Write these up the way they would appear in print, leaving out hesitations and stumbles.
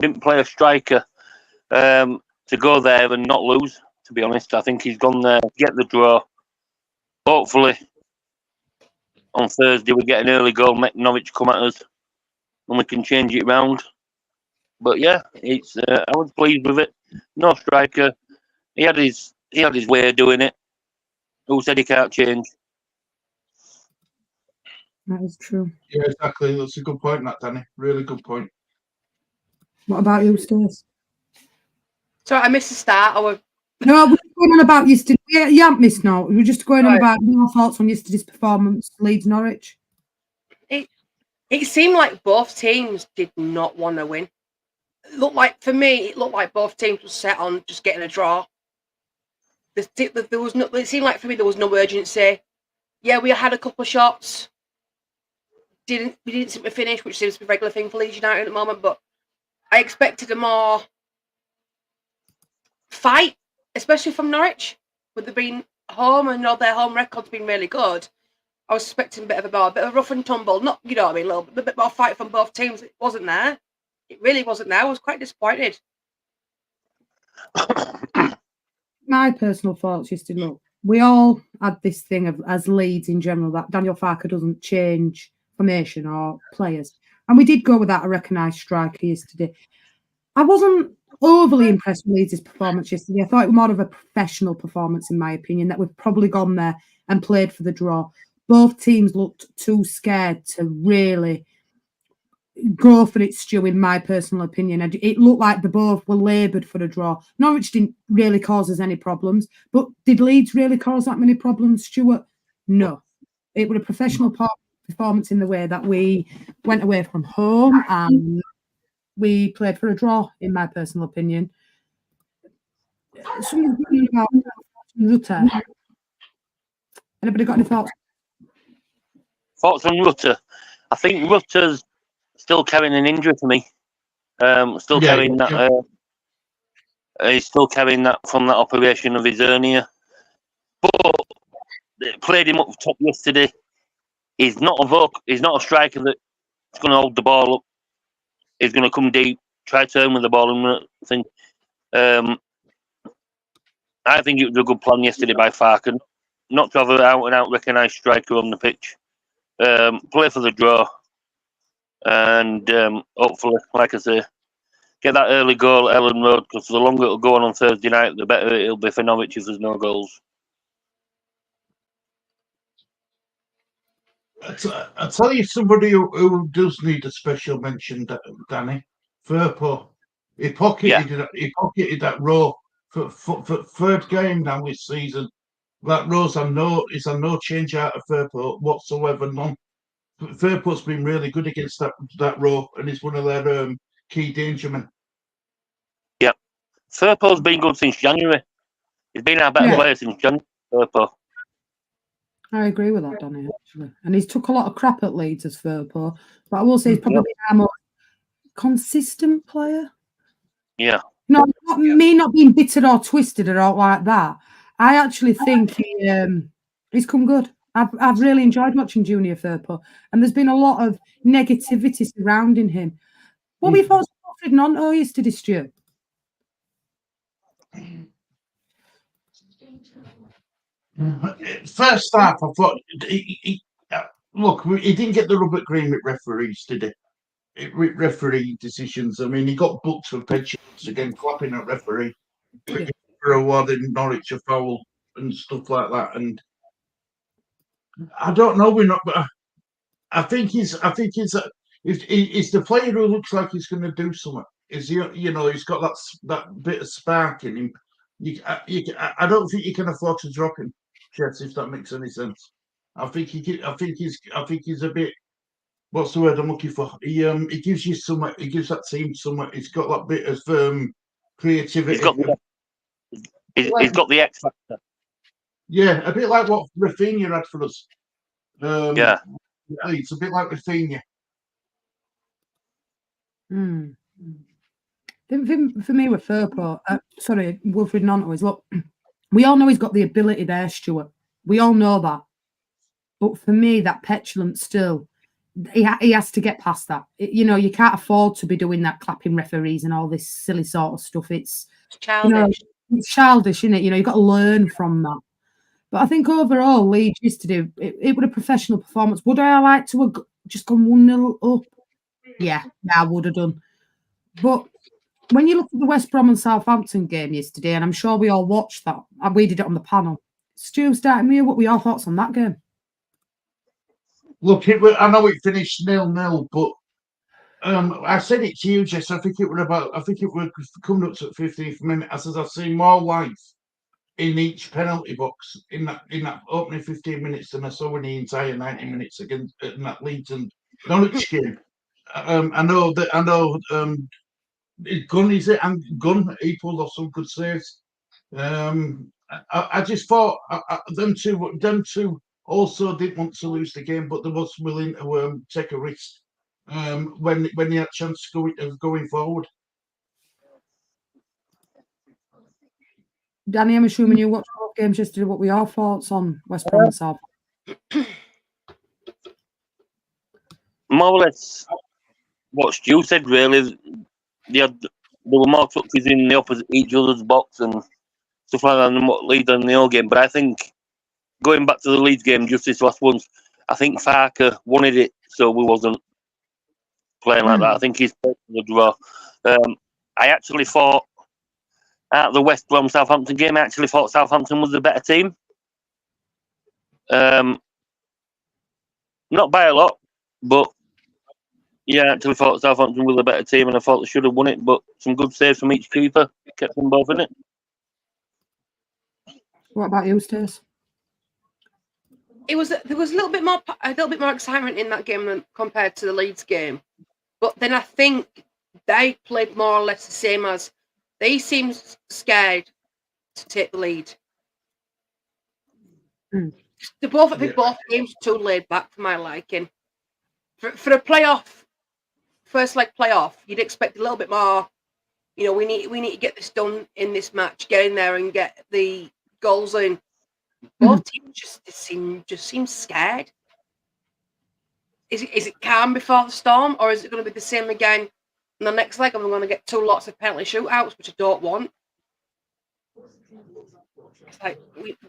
didn't play a striker to go there and not lose. To be honest, I think he's gone there, get the draw. Hopefully, on Thursday we get an early goal, make Norwich come at us, and we can change it round. But yeah, it's I was pleased with it. No striker. He had his way of doing it. Who said he can't change? That is true. Yeah, exactly. That's a good point, that, Danny. Really good point. What about you, Stace? Sorry, I missed the start. No, we're going on about yesterday. You haven't missed now. We're just going on about your thoughts on yesterday's performance, Leeds Norwich. It seemed like both teams did not want to win. It looked like both teams were set on just getting a draw. There was no. It seemed like for me there was no urgency. Yeah, we had a couple of shots. We didn't seem to finish, which seems to be a regular thing for Leeds United at the moment. But I expected a more fight, especially from Norwich, with them being home and their home record's been really good. I was expecting a bit of a rough and tumble, not, you know what I mean, a bit more fight from both teams. It wasn't there. It really wasn't there. I was quite disappointed. My personal thoughts yesterday, look, we all had this thing of, as Leeds in general, that Daniel Farke doesn't change formation or players. And we did go without a recognised striker yesterday. I wasn't overly impressed with Leeds' performance yesterday. I thought it was more of a professional performance, in my opinion, that we've probably gone there and played for the draw. Both teams looked too scared to really go for it, Stu, in my personal opinion. It looked like they both were laboured for a draw. Norwich didn't really cause us any problems, but did Leeds really cause that many problems, Stuart? No. It was a professional performance in the way that we went away from home and we played for a draw, in my personal opinion. Something about Rutter. Anybody got any thoughts? Thoughts on Rutter? I think Rutter's still carrying an injury for me. Carrying that. He's still carrying that from that operation of his hernia. But played him up top yesterday. He's not a striker that's going to hold the ball up. He's going to come deep, try to turn with the ball and thing. I think it was a good plan yesterday by Farke, not to have an out-and-out recognised striker on the pitch. Play for the draw. And hopefully, like I say, get that early goal at Ellen Road, because the longer it'll go on Thursday night, the better it'll be for Norwich if there's no goals. I'll tell you somebody who does need a special mention, Danny. Firpo. He pocketed that row for third game now this season. That row's on no change out of Firpo whatsoever, none. Firpo's been really good against that row, and he's one of their key danger men. Yeah. Firpo's been good since January. He's been our better player since January, Firpo. I agree with that, Danny, actually. And he's took a lot of crap at Leeds as Firpo, but I will say he's probably our more consistent player. Yeah. No, me not being bitter or twisted or all like that. I actually think he's come good. I've really enjoyed watching Junior Firpo, and there's been a lot of negativity surrounding him. What were your thoughts on Wilfried Gnonto yesterday, Stuart? First half, I thought he didn't get the rubber green with referees, did he? With referee decisions. I mean, he got booked for pensions again, clapping at referee for awarding Norwich a foul and stuff like that. And I don't know. But I think he's the player who looks like he's going to do something. Is he? You know, he's got that bit of spark in him. I don't think you can afford to drop him, Jess, if that makes any sense. I think he's a bit. What's the word I'm looking for? He gives you something. He gives that team something. He's got that bit of creativity. He's got the X factor. Yeah, a bit like what Rafinha had for us. Yeah, it's a bit like Rafinha. For me, with Firpo, Wilfried Gnonto is, look, we all know he's got the ability there, Stuart. We all know that. But for me, that petulance still, he has to get past that. You know, you can't afford to be doing that, clapping referees and all this silly sort of stuff. It's childish. It's childish, isn't it? You know, you've got to learn from that. But I think overall, Leeds yesterday, it was a professional performance. Would I like to have just gone 1-0 up? Yeah, I would have done. But when you look at the West Brom and Southampton game yesterday, and I'm sure we all watched that, and we did it on the panel. Stu, starting with you, what were your thoughts on that game? Look, I know it finished 0-0, but I said it to you, Jess. I think it was coming up to the 15th minute. I said I've seen more life in each penalty box in that opening 15 minutes than I saw in the entire 90 minutes against in that Leeds and Norwich game. I know Gunn, is it? And Gunn, he pulled off some good saves. I just thought them two also didn't want to lose the game, but they was willing to take a risk when they had a chance of going forward. Danny, I'm assuming you watched both games yesterday. What were your thoughts on West Brom and South? More or less what Stu said, really. There were more touches in the opposite each other's box and stuff like that than what Leeds in the whole game. But I think, going back to the Leeds game just this last once, I think Farke wanted it, so we wasn't playing like that. I think he's played for the draw. I actually thought, at the West Brom Southampton game, I actually thought Southampton was the better team. Not by a lot, but yeah, I actually thought Southampton was the better team, and I thought they should have won it. But some good saves from each keeper kept them both in it. What about you, Stace? There was a little bit more excitement in that game than compared to the Leeds game, but then I think they played more or less the same as. They seemed scared to take the lead. Both games too laid back for my liking. For a playoff, first leg playoff, you'd expect a little bit more. You know, we need to get this done in this match, get in there and get the goals in. Both teams just seem scared. Is it calm before the storm, or is it going to be the same again? And the next leg, I'm going to get two lots of penalty shootouts, which I don't want. It's like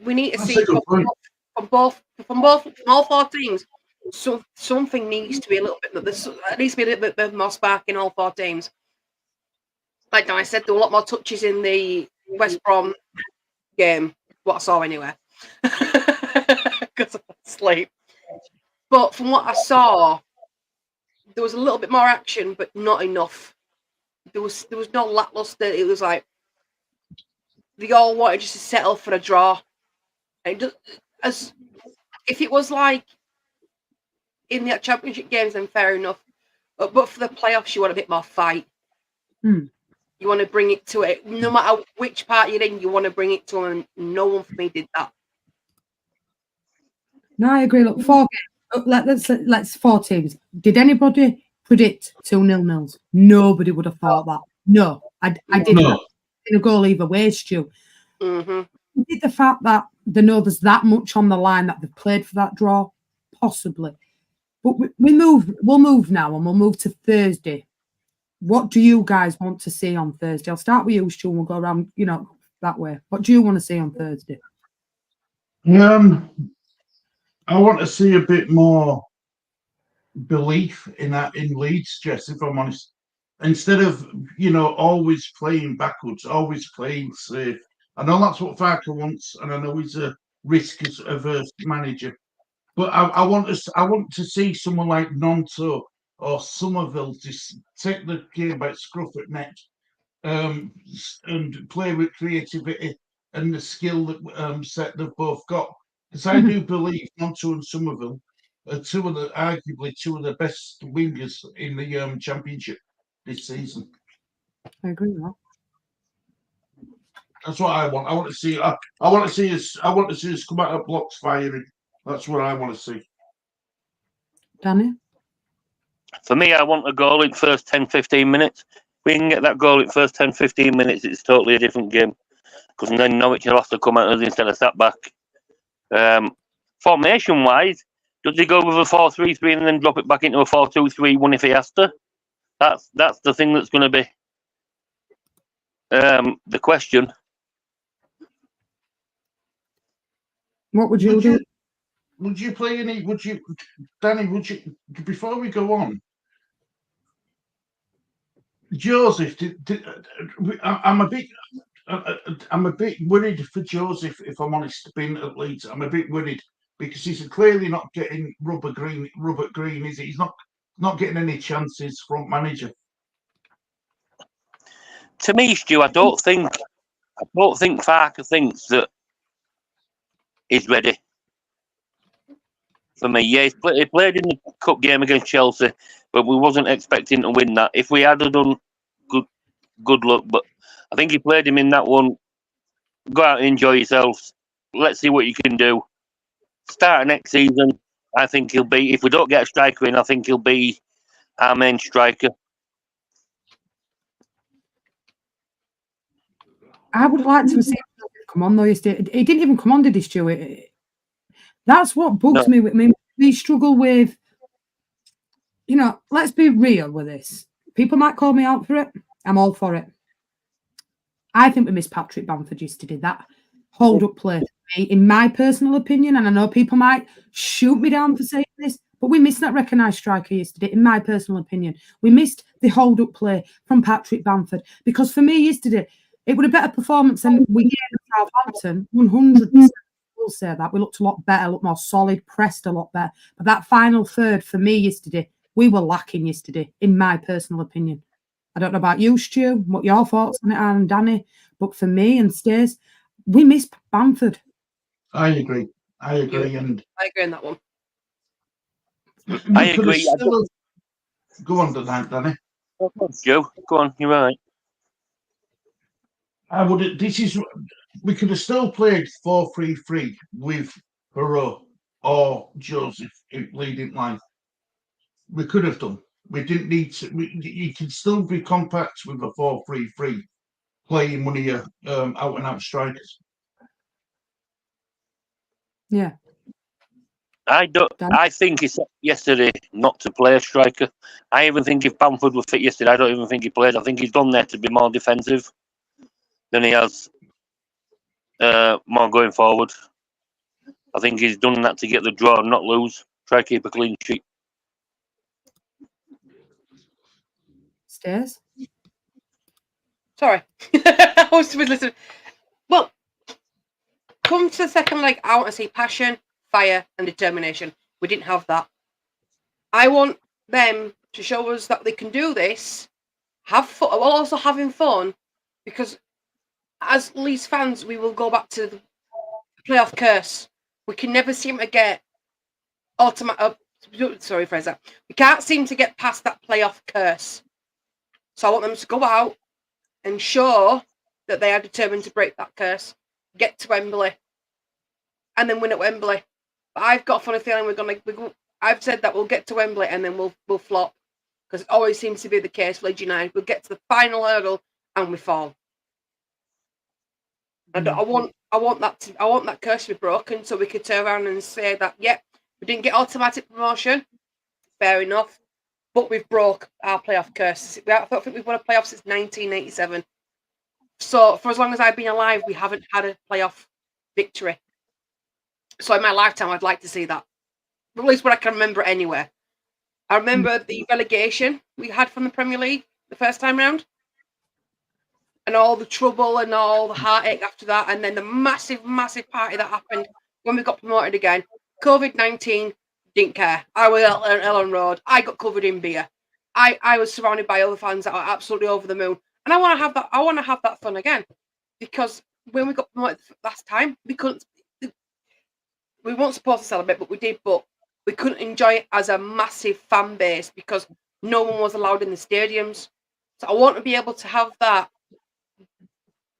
we need to see from all four teams. So something needs to be a little bit. There needs to be a little bit more spark in all four teams. Like I said, there were a lot more touches in the West Brom game. What I saw anyway, because I was asleep. But from what I saw, there was a little bit more action, but not enough. There was no lackluster. It was like they all wanted just to settle for a draw. And as if it was like in the championship games, then fair enough. But for the playoffs, you want a bit more fight. You want to bring it to it. No matter which part you're in, you want to bring it to them. And no one for me did that. No, I agree. Look, let's 4 teams. Did anybody predict 2-0? Nobody would have thought that. No, I didn't. No. In a goal either way, Stu. Did the fact that they know there's that much on the line that they've played for that draw? Possibly. But we'll move now, and we'll move to Thursday. What do you guys want to see on Thursday? I'll start with you, Stu, and we'll go around, that way. What do you want to see on Thursday? I want to see a bit more belief in Leeds, Jess, if I'm honest. Instead of, always playing backwards, always playing safe. I know that's what Farke wants, and I know he's a risk-averse manager. But I want to see someone like Nonto or Somerville just take the game by scruff at neck and play with creativity and the skill that set they've both got. Because I do believe Nonto and Somerville are arguably two of the best wingers in the championship this season. I agree with that. That's what I want. I want to see us come out of blocks firing. That's what I want to see. Danny? For me, I want a goal in first 10-15 minutes. If we can get that goal in first 10-15 minutes, it's totally a different game. Because then Norwich will have to come at us instead of sat back. Formation-wise, Does he go with a 4-3-3 and then drop it back into a 4-2-3-1 if he has to? That's the thing that's going to be the question. What would you do? Would you play any? Danny? Before we go on, Joseph? I'm a bit worried for Joseph, if I'm honest. Being at Leeds, I'm a bit worried because he's clearly not getting Robert Green, is he? He's not getting any chances from manager. To me, Stu, I don't think Farke thinks that he's ready. For me, yeah, he played in the cup game against Chelsea, but we wasn't expecting to win that. If we had done, good luck. But I think he played him in that one. Go out and enjoy yourselves. Let's see what you can do. Start next season. I think he'll be. If we don't get a striker in, I think he'll be our main striker. I would like to see him come on though. He didn't even come on, did he, Stuart? That's what bugs me. I mean, we struggle with. Let's be real with this. People might call me out for it. I'm all for it. I think we missed Patrick Bamford yesterday. That hold-up play, for me, in my personal opinion, and I know people might shoot me down for saying this, but we missed that recognised striker yesterday, in my personal opinion. We missed the hold-up play from Patrick Bamford because for me yesterday, it was a better performance than we gave at Southampton. 100%. We'll say that. We looked a lot better, looked more solid, pressed a lot better. But that final third for me yesterday, we were lacking yesterday, in my personal opinion. I don't know about you, Stu, what your thoughts on it are, and Danny, but for me and Stace, we missed Bamford. I agree. And I agree on that one. I agree. Go on to that, Danny. Joe, go on. You're right. We could have still played 4-3-3 with Barrow or Joseph leading line. We could have done. We didn't need to. You can still be compact with a 4-3-3, playing one of your out and out strikers. Yeah. I think he said yesterday not to play a striker. I even think if Bamford were fit yesterday, I don't even think he played. I think he's done there to be more defensive than he has more going forward. I think he's done that to get the draw and not lose. Try to keep a clean sheet. Stairs? Sorry. I was listening. Well, come to the second leg, I want to see passion, fire, and determination. We didn't have that. I want them to show us that they can do this, have fun, while also having fun, because as Leeds fans, we will go back to the playoff curse. We can never seem to get sorry, Fraser. We can't seem to get past that playoff curse. So I want them to go out and show that they are determined to break that curse, get to Wembley, and then win at Wembley. But I've got a funny feeling I've said that we'll get to Wembley and then we'll flop, because it always seems to be the case for Leeds United. We'll get to the final hurdle and we fall. And I want that curse to be broken, so we could turn around and say that, yep, we didn't get automatic promotion. Fair enough. But we've broke our playoff curse. I don't think we've won a playoff since 1987. So for as long as I've been alive, we haven't had a playoff victory. So in my lifetime, I'd like to see that. At least what I can remember anywhere. I remember the relegation we had from the Premier League the first time round. And all the trouble and all the heartache after that. And then the massive, massive party that happened when we got promoted again. COVID-19, didn't care. I was at Ellen Road. I got covered in beer. I was surrounded by other fans that are absolutely over the moon. And I want to have that. I want to have that fun again. Because when we got promoted last time, we weren't supposed to celebrate, but we did. But we couldn't enjoy it as a massive fan base because no one was allowed in the stadiums. So I want to be able to have that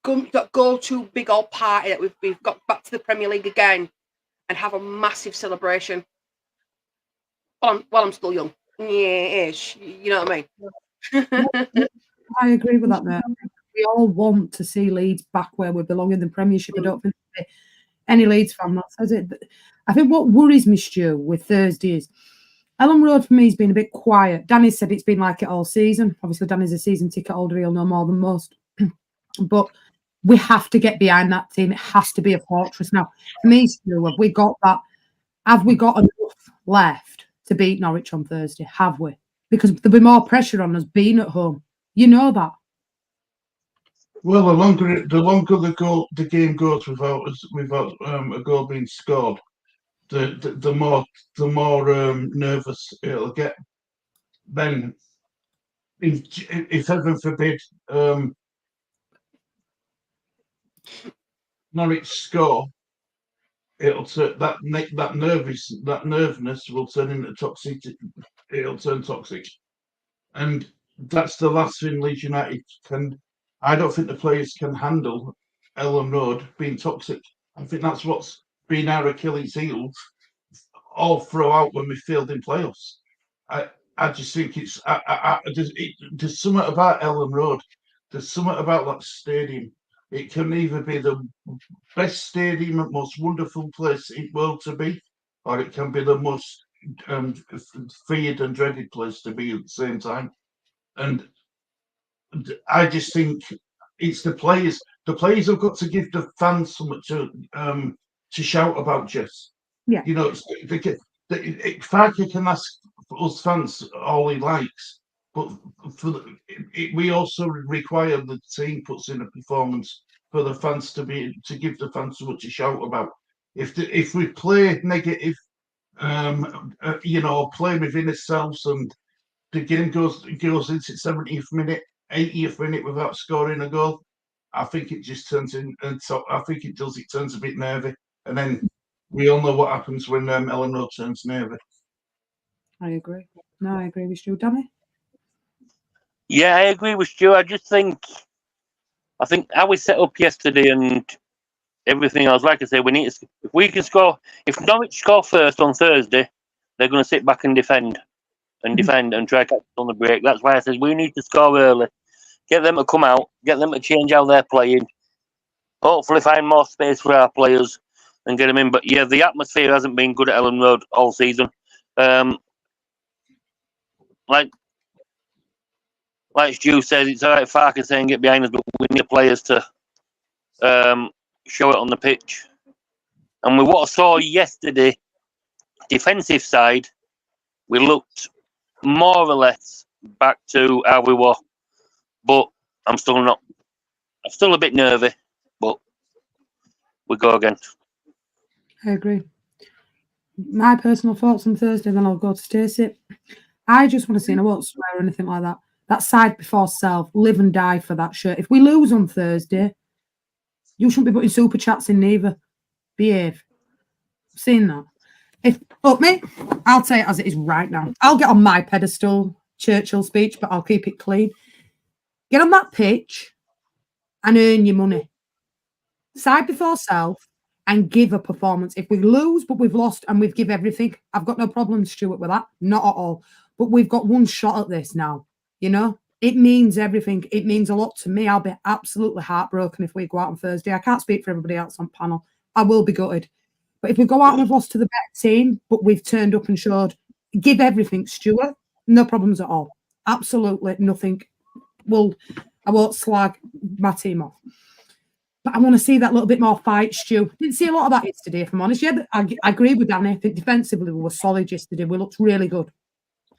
go-to big old party that we've got back to the Premier League again and have a massive celebration. While I'm still young. Yeah-ish. You know what I mean? I agree with that, mate. We all want to see Leeds back where we belong in the Premiership. I don't think any Leeds fan that says it. But I think what worries me, Stu, with Thursday is Ellen Road for me has been a bit quiet. Danny said it's been like it all season. Obviously, Danny's a season ticket holder. He'll know more than most. But we have to get behind that team. It has to be a fortress. Now, for me, Stu, have we got that? Have we got enough left to beat Norwich on Thursday? Have we? Because there'll be more pressure on us being at home. You know that. Well, the longer the game goes without a goal being scored, the more nervous it'll get. Then, if heaven forbid Norwich score, it'll turn that nervousness will turn into toxic. It'll turn toxic, and that's the last thing Leeds United can. I don't think the players can handle Ellen Road being toxic. I think that's what's been our Achilles heel all throughout when we failed in playoffs. I just think there's something about Ellen Road. There's something about that stadium. It can either be the best stadium and most wonderful place in the world to be, or it can be the most feared and dreaded place to be at the same time. And I just think it's the players. The players have got to give the fans something to shout about, Jess. Yeah. You know, Farke can ask us fans all he likes, but we also require the team puts in a performance for the fans to give the fans something to shout about. If we play negative, play within ourselves, and the game goes into 70th minute, 80th minute without scoring a goal, I think it just turns in. And so I think it does. It turns a bit nervy, and then we all know what happens when Ellen Road turns nervy. I agree. No, I agree with Stu. Danny? Yeah, I agree with Stu. I think how we set up yesterday and everything else, like I say, we need to, if we can score, if Norwich score first on Thursday, they're going to sit back and defend and try to catch on the break. That's why I said we need to score early, get them to come out, get them to change how they're playing, hopefully find more space for our players and get them in. But yeah, the atmosphere hasn't been good at Ellen Road all season. Like Stu said, it's all right, Farke saying get behind us, but we need players to show it on the pitch. And with what I saw yesterday, defensive side, we looked more or less back to how we were. But I'm still a bit nervy, but we go again. I agree. My personal thoughts on Thursday, then I'll go to Stacey. I just want to see, and I won't swear or anything like that, that side before self, live and die for that shirt. If we lose on Thursday, you shouldn't be putting super chats in neither. Behave. I've seen that. If me, I'll say it as it is right now. I'll get on my pedestal, Churchill speech, but I'll keep it clean. Get on that pitch and earn your money. Side before self and give a performance. If we lose, but we've lost and we've given everything, I've got no problem, Stuart, with that. Not at all. But we've got one shot at this now. You know, it means everything. It means a lot to me. I'll be absolutely heartbroken if we go out on Thursday. I can't speak for everybody else on panel. I will be gutted. But if we go out and we've lost to the better team, but we've turned up and showed, give everything, Stuart. No problems at all. Absolutely nothing. I won't slag my team off. But I want to see that little bit more fight, Stu. Didn't see a lot of that yesterday, if I'm honest. Yeah, I agree with Danny. I think defensively we were solid yesterday. We looked really good.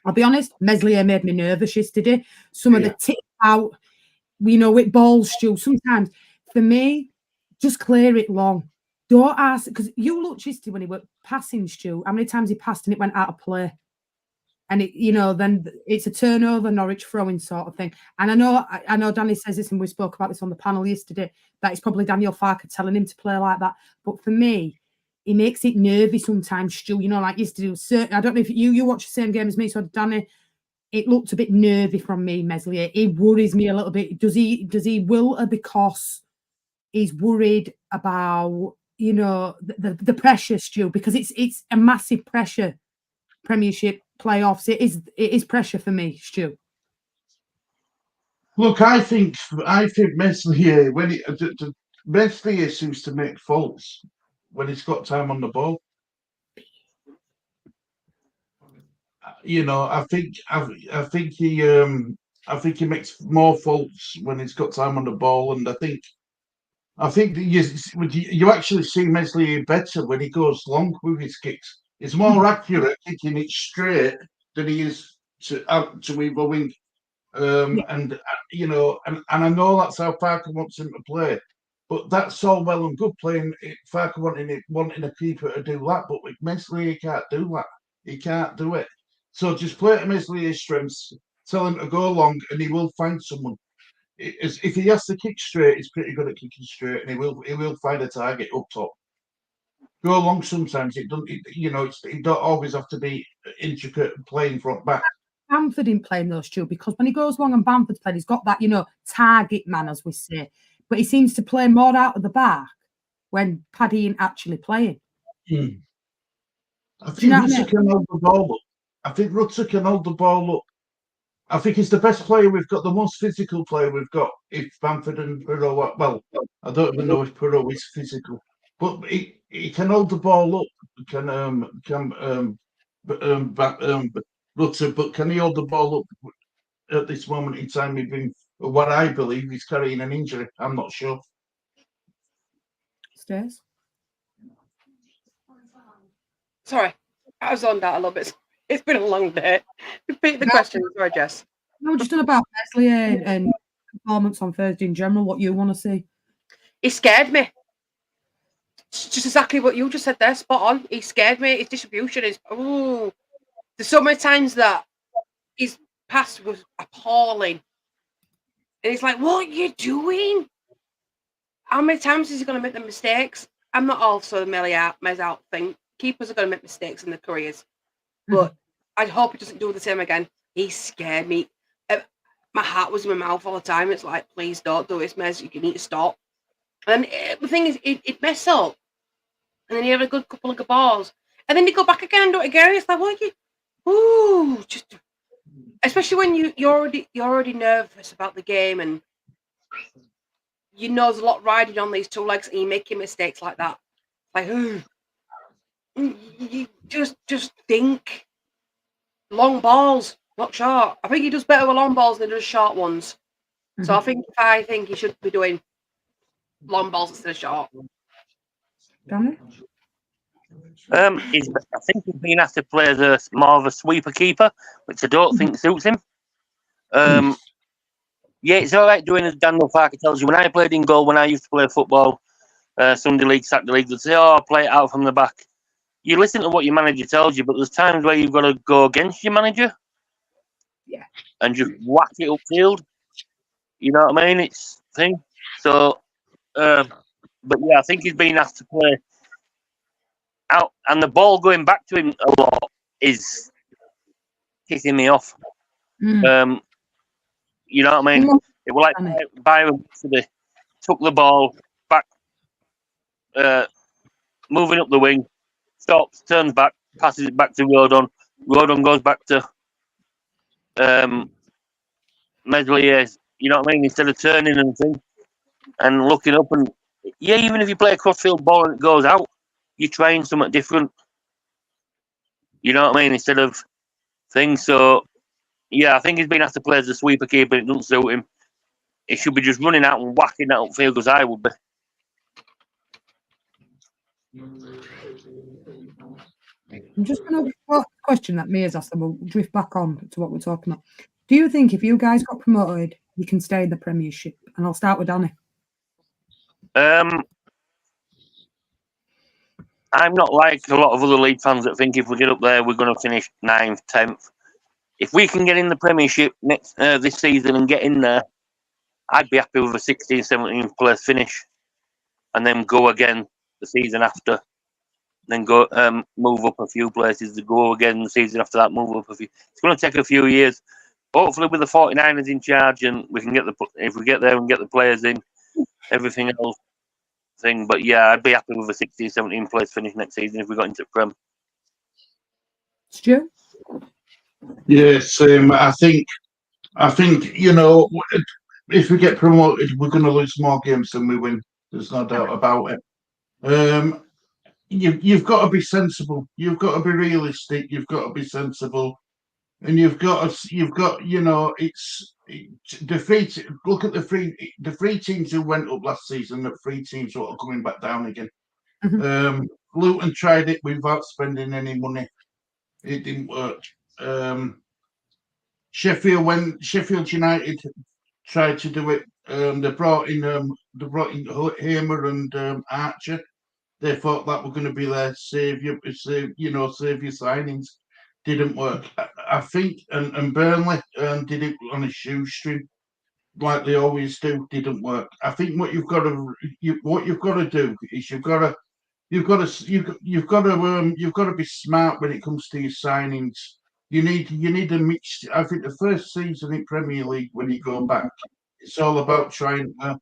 I'll be honest, Meslier made me nervous yesterday. Some of the tip out, with balls, Stu. Sometimes, for me, just clear it long. Don't ask, because you looked yesterday when he were passing, Stu, how many times he passed and it went out of play. And then it's a turnover, Norwich throwing sort of thing. And I know Danny says this, and we spoke about this on the panel yesterday, that it's probably Daniel Farke telling him to play like that. But for me, he makes it nervy sometimes, Stu. Like yesterday, I don't know if you watch the same game as me, so Danny, it looked a bit nervy from me, Meslier. It worries me a little bit. Does he wilt because he's worried about, the pressure, Stu? Because it's a massive pressure, Premiership, playoffs. It is pressure for me, Stu. Look, I think Meslier, Meslier seems to make faults when he's got time on the ball. You know, I think he makes more faults when he's got time on the ball, and I think that you actually see Meslier better when he goes long with his kicks. He's more accurate kicking it straight than he is to either wing. And you know, and I know that's how Farke wants him to play, but that's all well and good playing Farke wanting a keeper to do that, but with Meslier he can't do that. He can't do it. So just play to Meslier's strengths, tell him to go long, and he will find someone. If he has to kick straight, he's pretty good at kicking straight, and he will find a target up top. Go long sometimes. It don't always have to be intricate playing front back. Bamford in playing those two, because when he goes long and Bamford's playing, he's got that, target man, as we say. But he seems to play more out of the back when Paddy ain't actually playing. I think Rutter can hold the ball up. I think he's the best player we've got, the most physical player we've got. If Bamford and Perrault, well, I don't even know if Perrault is physical, but he can hold the ball up. Rutter, but can he hold the ball up at this moment in time? What I believe he's carrying an injury. I'm not sure. Stairs. Sorry, I was on that a little bit. It's been a long day. Repeat the question. Sorry, Jess. No, just about Meslier and performance on Thursday in general. What you want to see? He scared me. Just exactly what you just said there. Spot on. He scared me. His distribution is. Oh, there's so many times that his pass was appalling, and it's like, what are you doing? How many times is he going to make the mistakes? I'm not also the Mez-out thing. Keepers are going to make mistakes in their careers, but I hope he doesn't do the same again. He scared me. My heart was in my mouth all the time. It's like, please don't do this, Mez. You need to stop. And the thing is, it mess up, and then you have a good couple of good balls, and then you go back again and do it again. It's like, what are you? Ooh, just especially when you're already nervous about the game, and there's a lot riding on these two legs, and you're making mistakes like that. Like, ooh. You just think long balls, not short. I think he does better with long balls than he does short ones. So I think he should be doing long balls instead of short. Danny? I think he's been asked to play as more of a sweeper keeper, which I don't think suits him. Yeah, it's all right doing as Daniel Farke tells you. When I played in goal, when I used to play football, Sunday League, Saturday League, they'd say, play it out from the back. You listen to what your manager tells you, but there's times where you've got to go against your manager. Yeah. And just whack it upfield. You know what I mean? It's a thing. So, but yeah, I think he's been asked to play out, and the ball going back to him a lot is kicking me off. You know what I mean? It was like Byron took the ball back, moving up the wing, stops, turns back, passes it back to Rodon. Rodon goes back to Meslier. You know what I mean? Instead of turning and looking up, and even if you play a crossfield ball and it goes out, you're trying something different. You know what I mean? Instead of things. So yeah, I think he's been asked to play as a sweeper keeper. It doesn't suit him. He should be just running out and whacking that upfield as I would be. I'm just going to ask a question that Mia's asked, and we'll drift back on to what we're talking about. Do you think if you guys got promoted, you can stay in the Premiership? And I'll start with Danny. I'm not like a lot of other league fans that think if we get up there, we're going to finish 9th, 10th. If we can get in the Premiership this season and get in there, I'd be happy with a 16th, 17th place finish, and then go again the season after. Then go move up a few places to go again the season after that. Move up a few. It's going to take a few years. Hopefully, with the 49ers in charge, and we can if we get there and get the players in, everything else thing. But yeah, I'd be happy with a 16, 17 place finish next season if we got into Prem. Stu? Yeah, same. I think if we get promoted, we're going to lose more games than we win. There's no doubt about it. you've got to be sensible. You've got to be realistic. You've got to be sensible, and you've got it's the three. Look at the three teams who went up last season. The three teams who are coming back down again. Luton tried it without spending any money. It didn't work. Sheffield United tried to do it. They brought in Hamer and Archer. They thought that were going to be their savior signings. Didn't work. I think, and Burnley did it on a shoestring, like they always do. Didn't work. I think what you've got to do is you've got to be smart when it comes to your signings. You need a mix. I think the first season in Premier League, when you go back, it's all about trying to,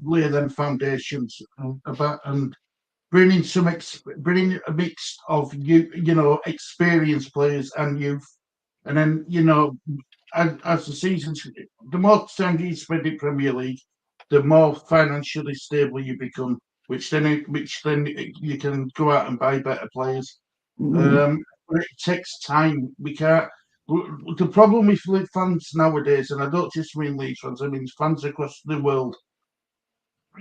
lay them foundations and bringing a mix of experienced players and youth, and then as the seasons, the more time you spend in Premier League, the more financially stable you become, which then you can go out and buy better players. But it takes time. We can't. The problem with fans nowadays, and I don't just mean Leeds fans, I mean fans across the world,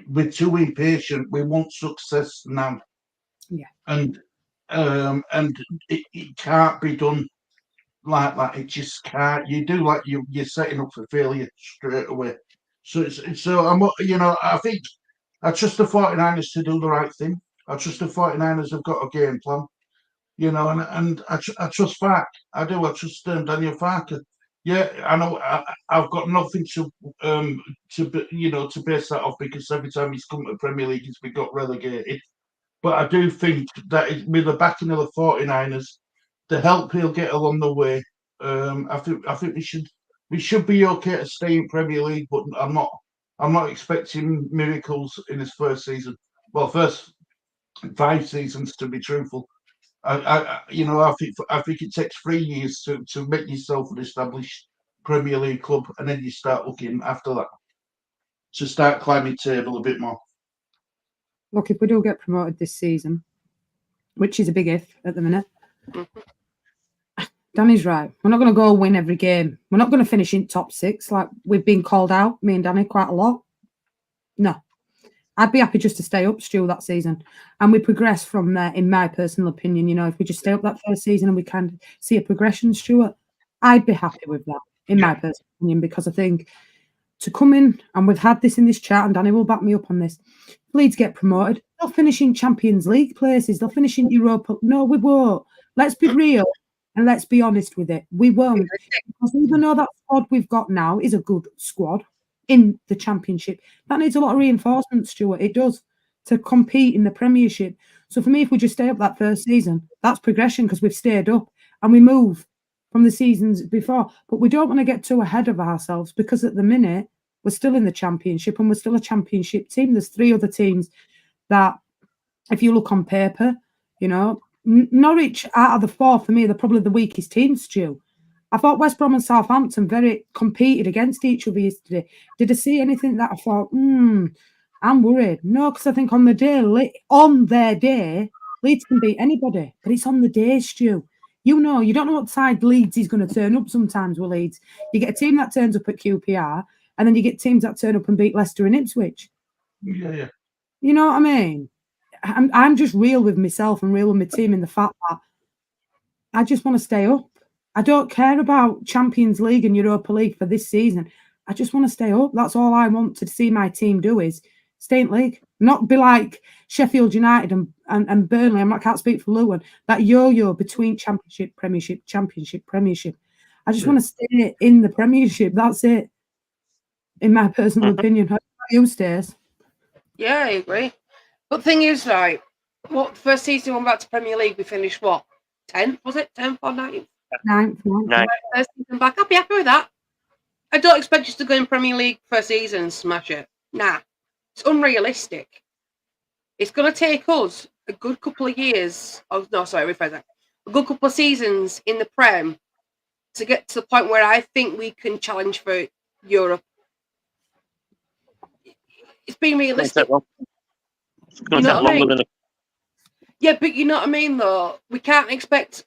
we're too impatient. We want success now. Yeah. And it can't be done like that. It just can't. You do like you're setting up for failure straight away. So I think I trust the 49ers to do the right thing. I trust the 49ers have got a game plan. And I trust Farke. I do. I trust Daniel Farke. Yeah, I know. I've got nothing to base that off, because every time he's come to the Premier League, we got relegated. But I do think that with the backing of the 49ers, the help he'll get along the way, I think we should be okay to stay in Premier League. But I'm not expecting miracles in his first season. Well, first 5 seasons, to be truthful. I think it takes 3 years to make yourself an established Premier League club, and then you start looking after that to start climbing table a bit more. Look, if we do get promoted this season, which is a big if at the minute, Danny's right. We're not going to go win every game. We're not going to finish in top 6 like we've been called out, me and Danny, quite a lot. No. I'd be happy just to stay up, Stu, that season. And we progress from there, in my personal opinion. If we just stay up that first season and we can see a progression, Stuart, I'd be happy with that, in my personal opinion, because I think to come in, and we've had this in this chat, and Danny will back me up on this, Leeds get promoted, they'll finish in Champions League places, they'll finish in Europa. No, we won't. Let's be real and let's be honest with it. We won't. Because even though that squad we've got now is a good squad in the Championship, that needs a lot of reinforcement, Stuart. It does, to compete in the Premiership. So for me, if we just stay up that first season, that's progression, because we've stayed up and we move from the seasons before. But we don't want to get too ahead of ourselves, because at the minute, we're still in the Championship and we're still a Championship team. There's 3 other teams that, if you look on paper, Norwich out of the 4, for me, they're probably the weakest team, Stu. I thought West Brom and Southampton very competed against each other yesterday. Did I see anything that I thought, I'm worried? No, because I think on their day, Leeds can beat anybody. But it's on the day, Stu. You don't know what side Leeds is going to turn up sometimes with Leeds. You get a team that turns up at QPR, and then you get teams that turn up and beat Leicester and Ipswich. Yeah. You know what I mean? I'm just real with myself and real with my team in the fact that I just want to stay up. I don't care about Champions League and Europa League for this season. I just want to stay up. That's all I want to see my team do, is stay in league. Not be like Sheffield United and Burnley. I can't speak for Luton. That yo-yo between Championship, Premiership, Championship, Premiership. I just want to stay in the Premiership. That's it. In my personal opinion. How about you, Stace? Yeah, I agree. But the thing is, right, first season we went back to Premier League, we finished 10th, was it? 10th or 9th? 9th. First season back. I'll be happy with that. I don't expect you to go in Premier League first season and smash it. Nah. It's unrealistic. It's going to take us a good couple of years. Oh, no, sorry, rephrase that. A good couple of seasons in the Prem to get to the point where I think we can challenge for Europe. It's been realistic. It's going to take longer than Yeah, but you know what I mean, though. We can't expect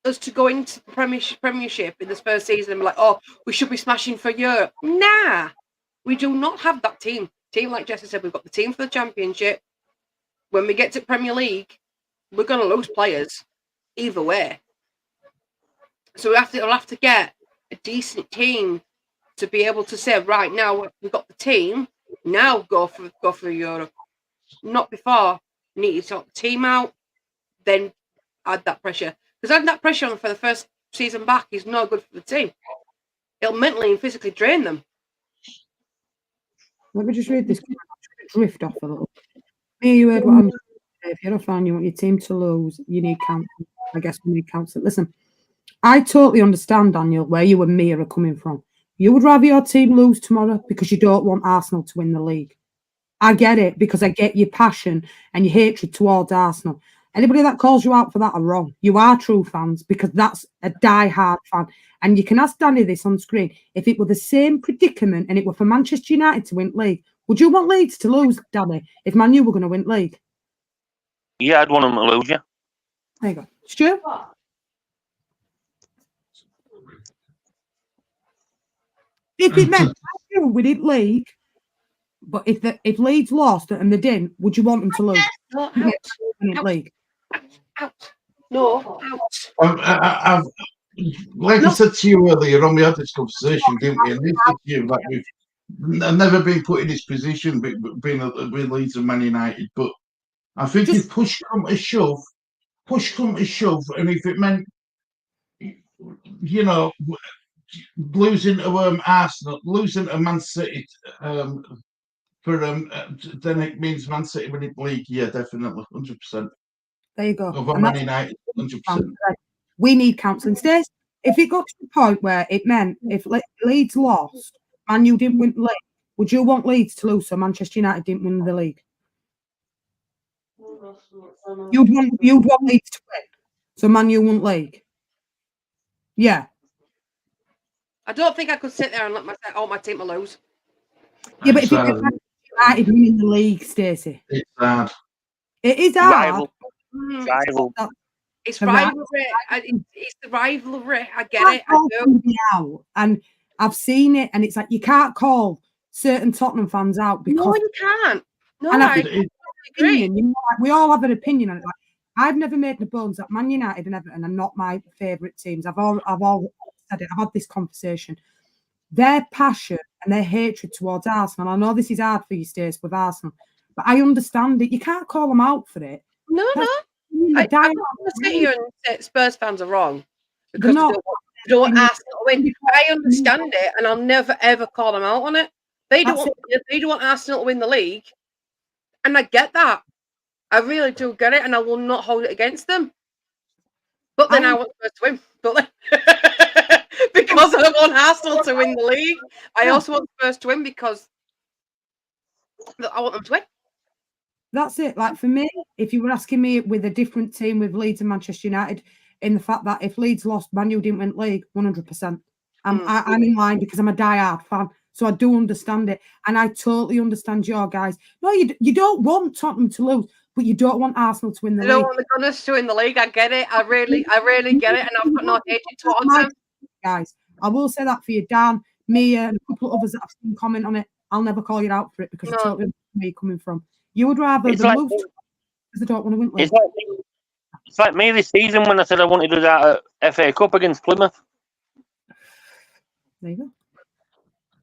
us to go into the Premiership in this first season and be like, oh, we should be smashing for Europe. Nah, we do not have that team. Like Jesse said, we've got the team for the Championship. When we get to Premier League, we're going to lose players either way. So we'll have to get a decent team to be able to say, right, now we've got the team, now go for Europe. Not before. You need to sort the team out, then add that pressure. Because adding that pressure on for the first season back is not good for the team. It'll mentally and physically drain them. Let me just read this. Drift off a little. Me, you heard what I'm saying. If you're a fan, you want your team to lose, you need counsel. I guess we need counsel. Listen, I totally understand, Daniel, where you and Mia are coming from. You would rather your team lose tomorrow because you don't want Arsenal to win the league. I get it, because I get your passion and your hatred towards Arsenal. Anybody that calls you out for that are wrong. You are true fans, because that's a die-hard fan. And you can ask Danny this on screen. If it were the same predicament and it were for Manchester United to win league, would you want Leeds to lose, Danny, if Man U were going to win league? Yeah, I'd want them to lose, yeah. There you go. Stu? If it meant we did league, but if Leeds lost and they didn't, would you want them to lose? No, League. out. No, out. I've like I said to you earlier on, we had this conversation, didn't we? And I said to you that we've never been put in this position, being with Leeds and Man United. But I think if push come to shove, and if it meant, you know, losing to Arsenal, losing to Man City, then it means Man City winning the league. Yeah, definitely, 100%. There you go. Over Man United, 100%. We need counselling. Stace, if it got to the point where it meant if Leeds lost and you didn't win the league, would you want Leeds to lose so Manchester United didn't win the league? You'd want Leeds to win so Man U won league. Yeah. I don't think I could sit there and let my team to lose. Yeah, but if it was United winning the league, Stacey. It's hard. It is hard. Rival. It's rivalry. It's the rivalry. I get it. I do. And I've seen it, and it's like you can't call certain Tottenham fans out because no, you can't. No, and I agree. You know, like, we all have an opinion on it. Like, I've never made the bones that Man United and Everton are not my favourite teams. I've all said it. I've had this conversation. Their passion and their hatred towards Arsenal. I know this is hard for you, Stace, with Arsenal, but I understand it. You can't call them out for it. No. I'm not going to sit here and say Spurs fans are wrong because they don't want Arsenal to win. I understand it, and I'll never ever call them out on it. They don't want Arsenal to win the league, and I get that. I really do get it, and I will not hold it against them. But then I want Spurs to win. But because I want Arsenal to win the league, I also want Spurs to win because I want them to win. That's it. Like for me, if you were asking me with a different team with Leeds and Manchester United, in the fact that if Leeds lost, Man U didn't win the league, 100%. I'm in line because I'm a diehard fan, so I do understand it, and I totally understand your guys. No, you don't want Tottenham to lose, but you don't want Arsenal to win the league. I don't want the Gunners to win the league. I get it. I really get it, and I've got no hatred towards them. Guys, I will say that for you, Dan, Mia, and a couple of others that I've seen comment on it. I'll never call you out for it because I totally understand where you're coming from. You would rather lose because they don't want to win league. It's like me this season when I said I wanted to do that at FA Cup against Plymouth. There you go.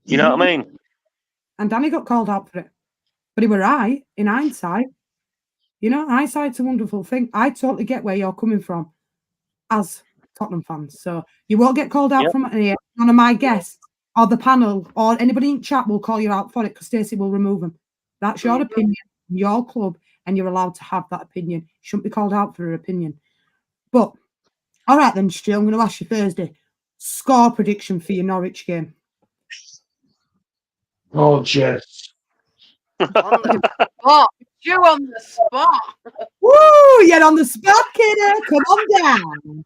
You know what I mean? And Danny got called out for it. But he were right in hindsight. You know, hindsight's a wonderful thing. I totally get where you're coming from as Tottenham fans. So you won't get called out from any one of my guests or the panel or anybody in chat will call you out for it because Stacey will remove them. That's your opinion, your club, and you're allowed to have that opinion. You shouldn't be called out for your opinion. But, all right then, Stu, I'm going to ask you Thursday. Score prediction for your Norwich game. Oh, Jess. On the spot. You on the spot. Woo! You're on the spot, kiddo. Come on down.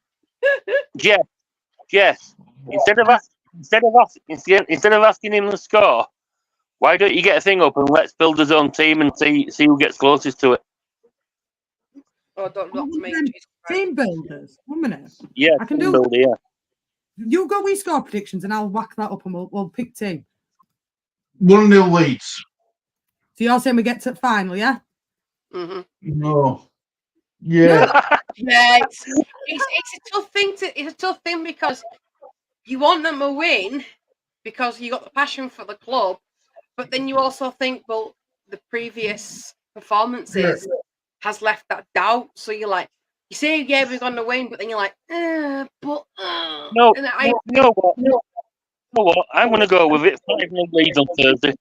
Jess. Instead of asking him the score, why don't you get a thing up and let's build his own team and see who gets closest to it? Oh, don't look to me. Them Jesus Christ. Team builders. 1 minute. Yeah, I can team do- builder, yeah. You go with score predictions and I'll whack that up and we'll pick team. 1-0 Leeds. So you're saying we get to the final, yeah? Mm-hmm. No. Yeah. Yeah, it's a tough thing it's a tough thing because you want them to win because you got the passion for the club, but then you also think, well, the previous performances has left that doubt. So you're like, you say, yeah, we're going to win, but then you're like, No, and I, you know what? I'm going to go with it. 5-0 Leeds on Thursday.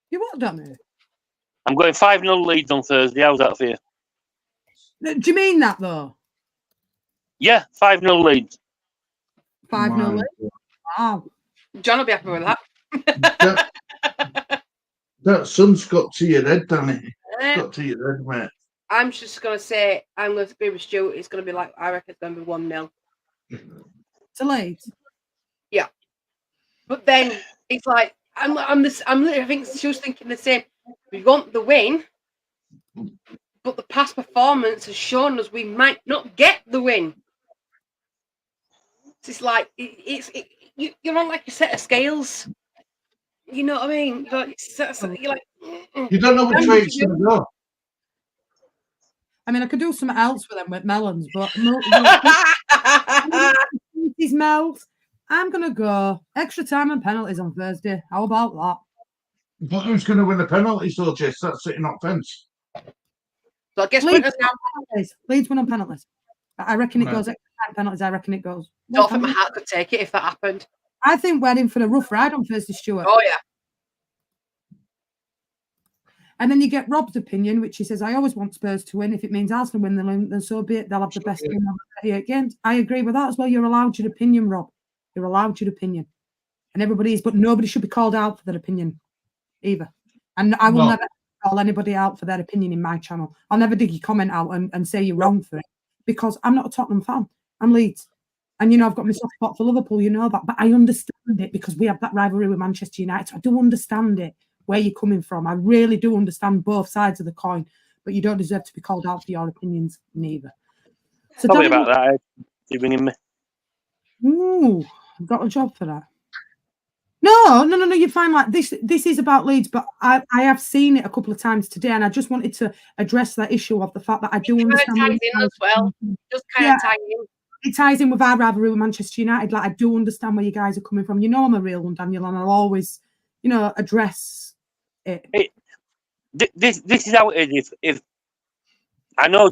You what, Danny? I'm going 5-0 Leeds on Thursday. How's that for you? Do you mean that though? Yeah, 5-0 Leeds. 5-0 lead? Wow. John will be happy with that. That sun's got to your head, Danny. Eh, Got to your head, mate. I'm just going to say, I'm going to agree with Stuart. It's going to be like, I reckon it's going to be 1-0. To Leeds. But then it's like, I think Stuart's thinking the same. We want the win, but the past performance has shown us we might not get the win. It's like you're on like a set of scales. You know what I mean? You're like, You don't know which way it's going to go. I mean, I could do something else with them with melons, but these melons. I'm gonna go extra time and penalties on Thursday. How about that? But who's going to win the penalties, though, Jess? That's sitting on fence. So I guess Leeds Winter's now. Leeds win on penalties. I reckon it Right. goes extra time penalties. I reckon it goes. Don't think my heart could take it if that happened. I think we're in for a rough ride on Thursday, Stuart. Oh yeah. And then you get Rob's opinion, which he says, I always want Spurs to win. If it means Arsenal win, then so be it. They'll have the best team over 38 games. I agree with that as well. You're allowed your opinion, Rob. You're allowed your opinion. And everybody is, but nobody should be called out for their opinion either. And I will never call anybody out for their opinion in my channel. I'll never dig your comment out and say you're wrong for it because I'm not a Tottenham fan. I'm Leeds. And, I've got my soft spot for Liverpool, you know that. But I understand it because we have that rivalry with Manchester United. So I do understand it. Where you're coming from. I really do understand both sides of the coin, but you don't deserve to be called out for your opinions neither. So Sorry about that. You're ringing me. Ooh, I've got a job for that. No, you're fine. Like this is about Leeds, but I have seen it a couple of times today, and I just wanted to address that issue of the fact that I do understand. Ties in as well. Just kind of tie in. It ties in with our rivalry with Manchester United. Like I do understand where you guys are coming from. I'm a real one, Daniel, and I'll always, address it. This is how it is. If I know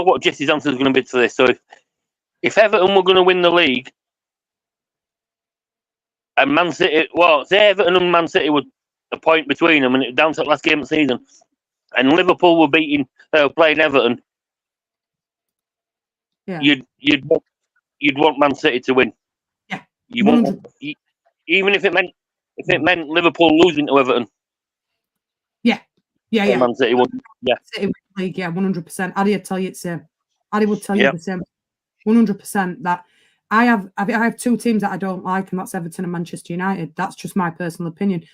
what Jesse's answer is going to be to this. So if Everton were going to win the league, and Man City, say Everton and Man City were a point between them, and it down to the last game of the season, and Liverpool were playing Everton, yeah, you'd want Man City to win. Yeah, you want, even if it meant Liverpool losing to Everton. Yeah. Man City would, City league, 100%. Adi would tell you the same. Adi would tell you the same. 100%. That I have two teams that I don't like, and that's Everton and Manchester United. That's just my personal opinion.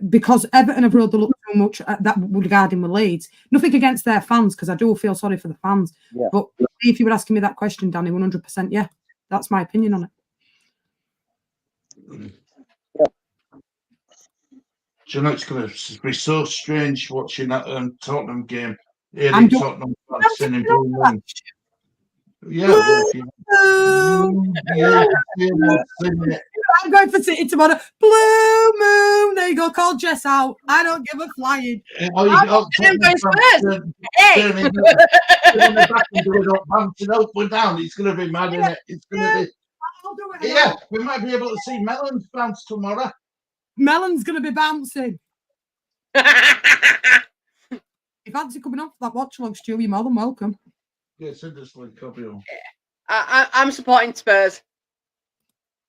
Because Everton have rode the luck so much that regarding with Leeds. Nothing against their fans, because I do feel sorry for the fans. Yeah. But if you were asking me that question, Danny, 100%, yeah. That's my opinion on it. Do you know it's going to be so strange watching that Tottenham game? Tottenham fans singing Blue Moon. Yeah, I'm going for City tomorrow. Blue Moon. There you go. Call Jess out. I don't give a flying. Hey. It's going to be mad, isn't it? It's going to be. I'll do it. Yeah, we might be able to see Melons bounce tomorrow. Melon's going to be bouncing. If Anthony coming off that watch log, Stu, you're more than welcome. Yeah, send us one copy on. I'm supporting Spurs.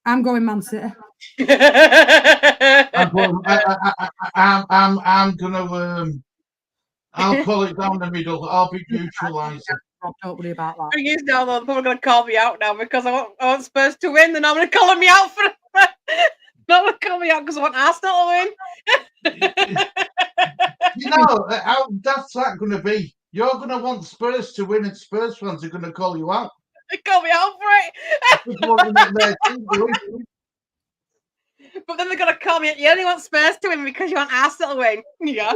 I'm going Man City. I'm gonna. I'll call it down the middle. I'll be neutralising. Rob, don't worry about that. The thing is now, though, they're probably going to call me out now because I want Spurs to win. Then I'm going to call me out for. Not going to call me out because I want Arsenal to win. You know, how daft's that going to be? You're going to want Spurs to win, and Spurs fans are going to call you out. Call me out for it. Just wanting it there too, boy. But then they're gonna call me. You only want Spurs to win because you want Arsenal to win. Yeah.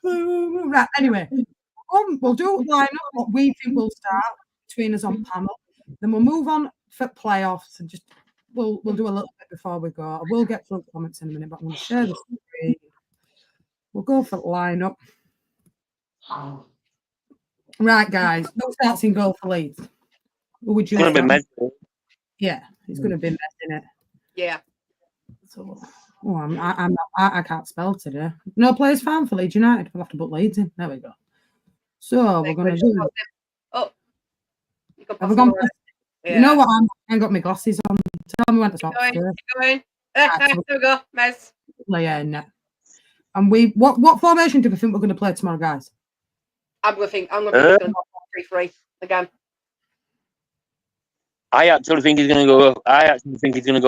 Right, anyway, we'll do a line up what we think will start between us on panel. Then we'll move on for playoffs and just we'll do a little bit before we go. I will get through comments in a minute, but I'm going to share the screen. We'll go for the lineup. Right, guys. Who starts in goal for Leeds? Who would you? It's going to be Messi. Yeah, it's going to be Messi, isn't it? Yeah. So, I can't spell today. No players found for Leeds United. We'll have to put Leeds in. There we go. So we're going to do. Oh, you can Have we gone? Yeah. You know what? I ain't got my glasses on. Tell me when to stop. Keep going. Right, There we go, Mez. Yeah, no. And what formation do we think we're going to play tomorrow, guys? I'm going to go 3-3 again. I actually think he's going to go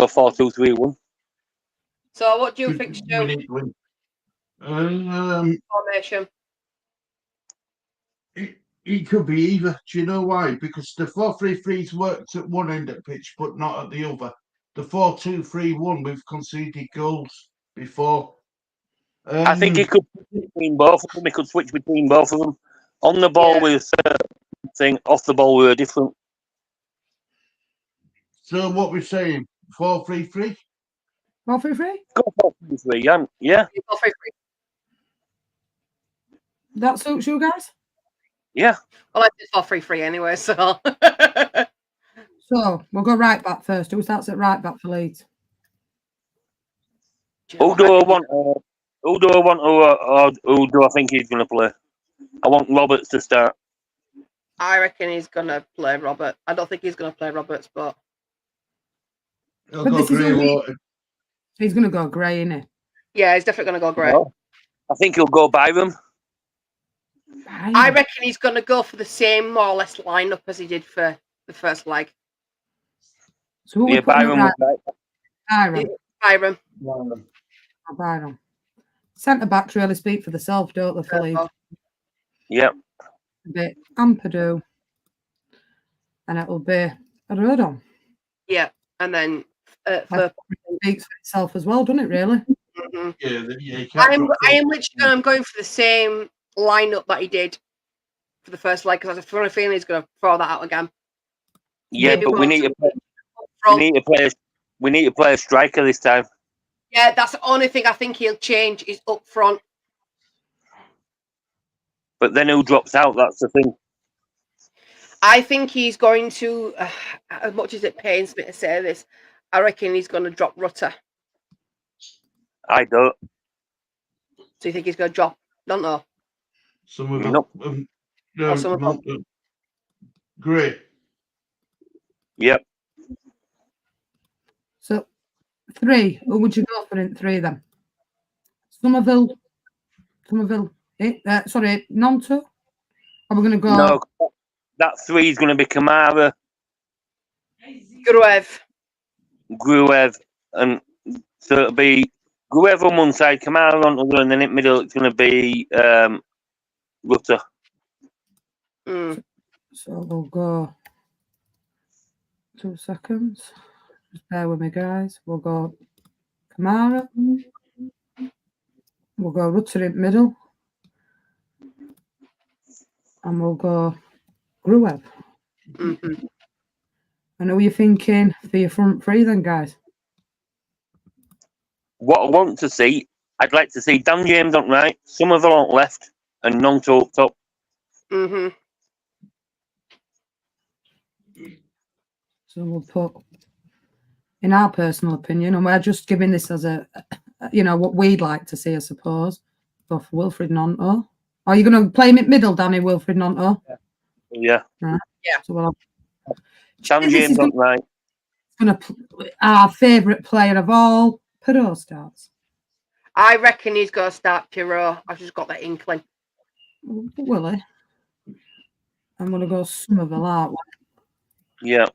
4-2-3-1. So what do you think, We Stu? need to win. Formation. It could be either. Do you know why? Because the 4-3-3's worked at one end of the pitch, but not at the other. The 4-2-3-1, we've conceded goals before. I think he could switch between both of them. He could switch between both of them. On the ball with thing, off the ball we're different. So what we're saying, 4-3-3? 4-3-3? Go 4-3-3, yeah. 4-3-3. That suits you guys? Yeah. Well, I did 4-3-3 anyway, so. So we'll go right back first. Who starts at right back for Leeds? Who do I want or who do I think he's going to play? I want Roberts to start. I reckon he's going to play Robert. I don't think he's going to play Roberts, but. He'll But go this is Grey a week. Water. He's going to go Gray, isn't he? Yeah, he's definitely going to go Gray. No. I think he'll go Byram. I reckon he's going to go for the same, more or less, lineup as he did for the first leg. So who Yeah, we putting Byram. up right? Byram. Byram. Centre backs really speak for themselves, don't they, for Leeds? Yep. A bit Ampadu. And it'll be Rodon. Yeah, and then for Speaks for itself as well, doesn't it, really? Mhm. Yeah, you I can't am drop literally going for the same lineup that he did for the first leg because I have a feeling he's going to throw that out again. Yeah, Maybe but we need to play. From, We need to play a striker this time. yeah, that's the only thing I think he'll change is up front. But then who drops out? That's the thing. I think he's going to, as much as it pains me to say this, I reckon he's going to drop Rutter. I don't. So you think he's going to drop? Don't know. Some of Nope. them. Grey. Yep. So, 3. Who would you go for in 3 then? Somerville. Nonto? Are we going to go? No, that 3 is going to be Kamara, Gruev, and so it'll be Gruev on one side, Kamara on the other, and then in middle it's going to be Rutter. Mm. So we'll go 2 seconds. Just bear with me, guys. We'll go Kamara. We'll go Rutter in middle. And we'll go Gruev. Mm-hmm. And who are you thinking for your front 3 then, guys? What I want to see, I'd like to see Dan James on right, Somerville on left, and Nonto up top. Mm-hmm. So we'll put, in our personal opinion, and we're just giving this as a what we'd like to see, I suppose. Go for Wilfred Nonto. Are you going to play him in middle, Danny, Wilfred Nonto? Yeah. Right. Yeah. So we'll have Dan James on right. Our favourite player of all, Perot starts. I reckon he's going to start Pirot. I've just got that inkling. Will he? I'm going to go Somerville out. Yeah.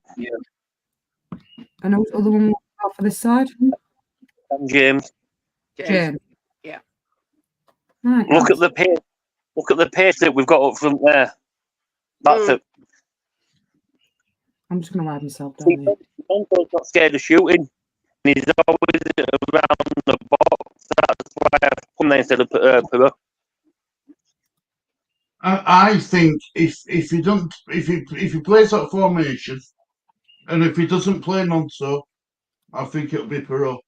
And who's the other one for this side? Dan James. James. Yeah. Right, Look at the pace. Look at the pace that we've got up front there. That's it. I'm just going to hide myself See, down here. Gnonto's not scared of shooting. He's always around the box. That's why I've come there instead of Perot. I think if he plays that formation, and if he doesn't play Gnonto, I think it'll be Perot.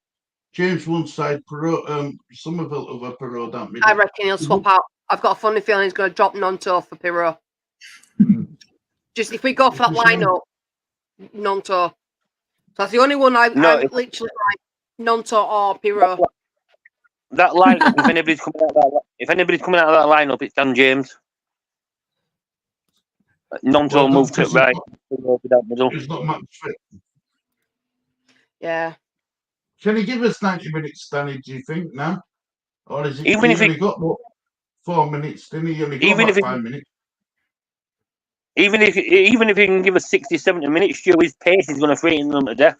James one side, Perot, Somerville over Perot down middle. I reckon he'll swap out. I've got a funny feeling he's going to drop Gnonto for Pirot. Just if we go for that lineup, Gnonto. That's the only one I literally like, Gnonto or Pirot. That lineup, if anybody's coming out of that lineup, it's Dan James. Gnonto moved to right. He's not much fit. Yeah. Can he give us 90 minutes, Danny, do you think, now? Or is it Even if he got what, 4 minutes, didn't he? Only got Even about if 5 minutes. Even if he can give us 60, 70 minutes, Stu, his pace is going to frighten them to death.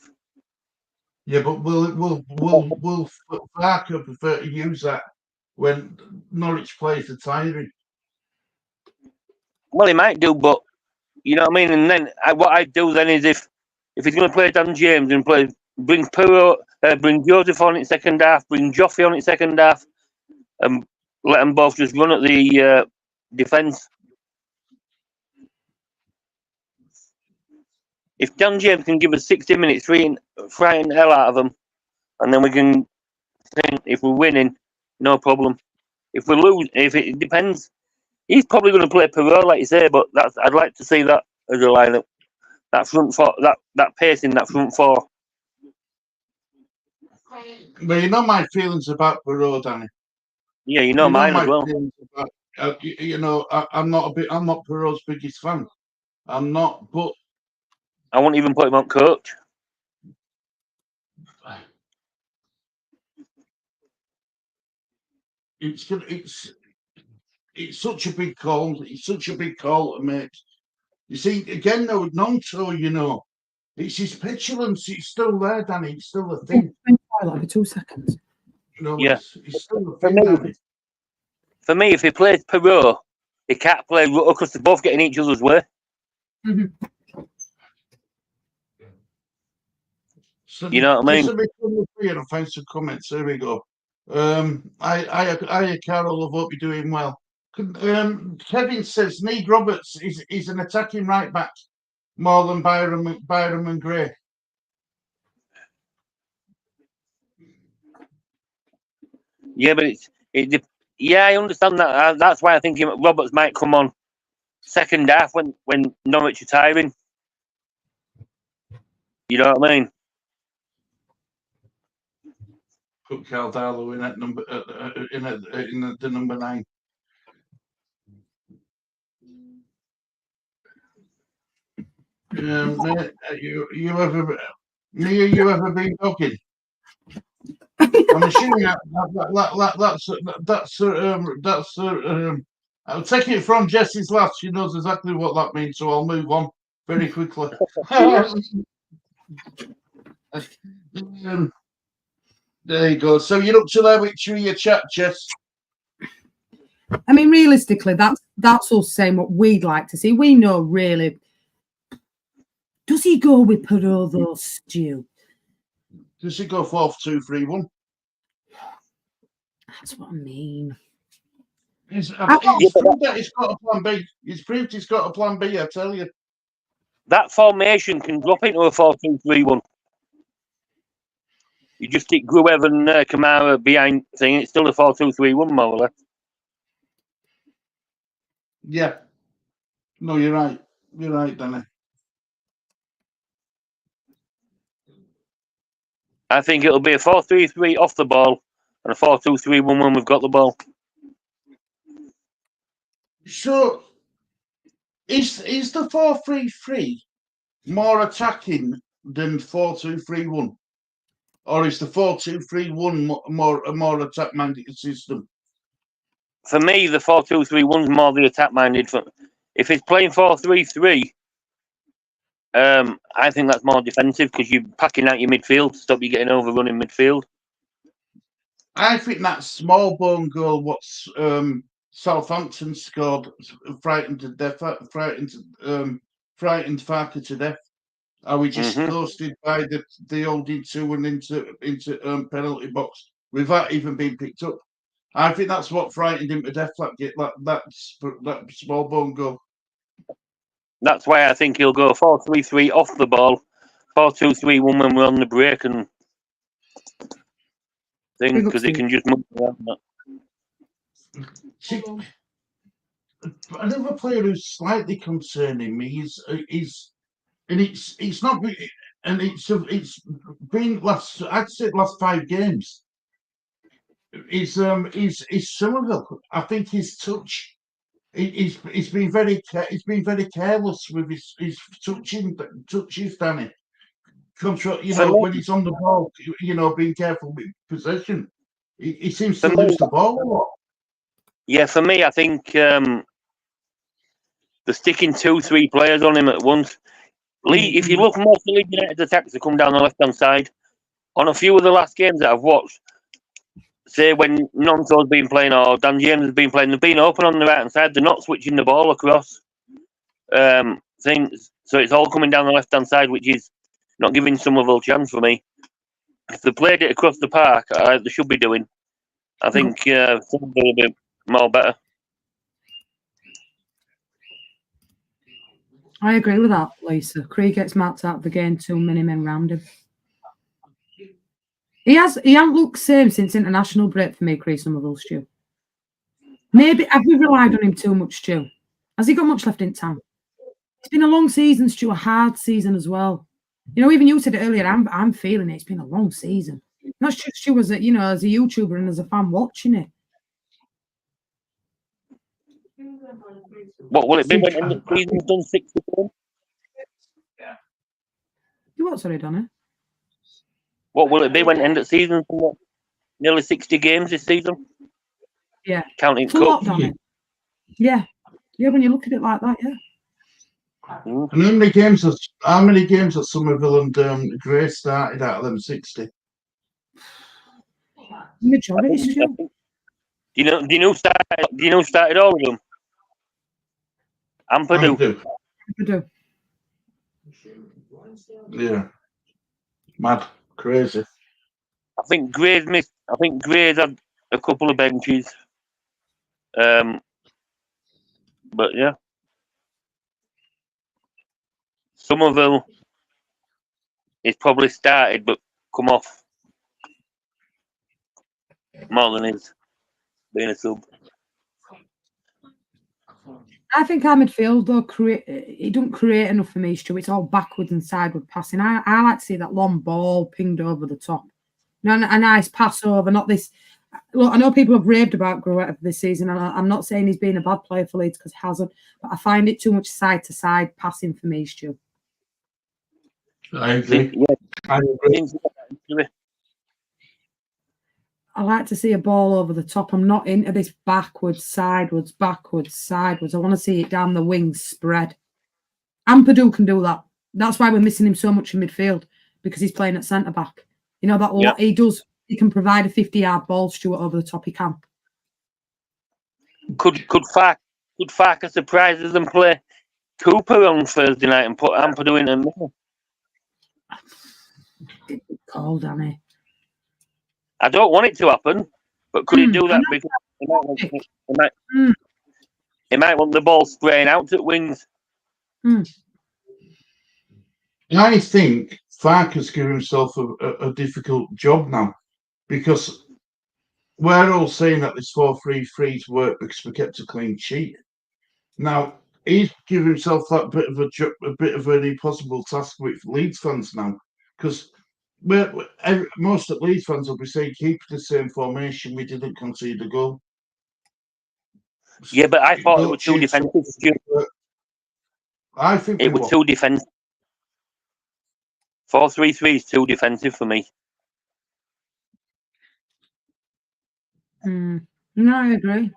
Yeah, but will Farker prefer to use that when Norwich plays the tiring? Well, he might do, but you know what I mean. And then what I'd do then is if he's going to play Dan James and bring Perot, bring Joseph on in second half, bring Joffrey on in second half, and let them both just run at the defence. If Dan James can give us 60 minutes, frighten the hell out of them, and then we can think if we're winning, no problem. If we lose, if it depends, he's probably going to play Perot, like you say. But I'd like to see that as a lineup. That front four, that pace in that front four. But you know my feelings about Perot, Danny. Yeah, you know mine as well. About, I'm not Perot's biggest fan. I'm not, but I won't even put him on coach. It's such a big call. It's such a big call to make. You see, again, though, with Gnonto, it's his petulance. It's still there, Danny. It's still a thing. Like for 2 seconds. Yeah. It's still a thing, Danny. For me, if he plays Perot, he can't play Rutter because they're both getting each other's way. So, you know what I mean? Thanks for comments. There we go. I Carol, I hope you're doing well. Kevin says Ned Roberts is an attacking right back more than Byram and Gray. Yeah, but yeah, I understand that. That's why I think Roberts might come on second half when Norwich are tiring. You know what I mean? Put Caldalo in at number in the number 9. You ever been talking? I'm assuming that's I'll take it from Jesse's laugh. She knows exactly what that means, so I'll move on very quickly. There you go. So you're up to there with your chat, Jess. I mean, realistically, that's us saying what we'd like to see. We know, really. Does he go with Perot, though, Stu? Does he go 4-2-3-1? That's what I mean. He's proved that he's got a plan B. He's proved he's got a plan B, I tell you. That formation can drop into a 4-2-3-1. You just stick Gruev and Kamara behind thing. It's still a 4-2-3-1, more or less. Yeah. No, you're right. You're right, Danny. I think it'll be a 4-3-3 off the ball and a 4-2-3-1 when we've got the ball. So, is the 4-3-3 more attacking than 4-2-3-1? Or is the 4-2-3-1 a more attack-minded system? For me, the 4-2-3-1 is more the attack-minded. If he's playing 4-3-3, I think that's more defensive because you're packing out your midfield to stop you getting overrun in midfield. I think that small bone goal, what Southampton scored, frightened to death, frightened Farker to death. Are we just coasted by the holding two and into penalty box without even being picked up? I think that's what frightened him to death. That small bone goal. That's why I think he'll go 4-3-3 off the ball, 4-2-3-1 when we're on the break and things, because he can just move around that. See, another player who's slightly concerning me is and it's not, and it's been I'd say last 5 games. Is Somerville. I think his touch. He's been very careless with his touches, Danny. Control, when he's on the ball, being careful with possession. He seems to lose the ball a lot. Yeah, for me, I think they're sticking 2-3 players on him at once. If you look, most of Leeds United's attacks have come down the left-hand side. On a few of the last games that I've watched, say when Nonto's been playing or Dan James has been playing, they've been open on the right-hand side. They're not switching the ball across things. So it's all coming down the left-hand side, which is not giving Somerville a chance for me. If they played it across the park, they should be doing. I think Somerville will be more better. I agree with that, Lisa. Craig gets marked out of the game, too many men round him. He hasn't looked the same since international break for me, Craig Somerville, Stu. Maybe have we relied on him too much, Stu? Has he got much left in town? It's been a long season, Stu, a hard season as well. Even you said it earlier, I'm feeling it. It's been a long season. Not just Stu as a YouTuber and as a fan watching it. What will it be when the season's done 60 games? You what, sorry, Donna? What will it be when end of season? Nearly 60 games this season? Yeah. Counting cup. Yeah. Yeah, when you look at it like that, yeah. And how many games have Somerville and Gray started out of them 60? Majority, Stu. Do you know who started all of them? Ampadu. Yeah. Mad. Crazy. I think Gray's had a couple of benches. But yeah. Somerville is probably started but come off more than he's being a sub. I think our midfield, though, it don't create enough for me, Stu. It's all backwards and sideward passing. I like to see that long ball pinged over the top. A nice pass over, not this. Look, I know people have raved about Groet this season, and I'm not saying he's been a bad player for Leeds because he hasn't, but I find it too much side-to-side passing for me, Stu. I agree. Yeah. I agree. I like to see a ball over the top. I'm not into this backwards, sideways. I want to see it down the wings spread. Ampadu can do that. That's why we're missing him so much in midfield, because he's playing at centre-back. He does. He can provide a 50-yard ball, Stuart, over the top. He can. Could Farker surprise us and play Cooper on Thursday night and put Ampadu in the middle? Call, Danny. I don't want it to happen, but could he do that? Because he might want the ball spraying out at wings. I think Farker's given himself a difficult job now, because we're all saying that this 4-3-3's worked because we kept a clean sheet. Now he's given himself that bit of an impossible task with Leeds fans now, because most of Leeds fans will be saying keep the same formation. We didn't concede a goal. Yeah, but I thought it was too defensive. I think it was too defensive. 4-3-3 is too defensive for me. No, I agree.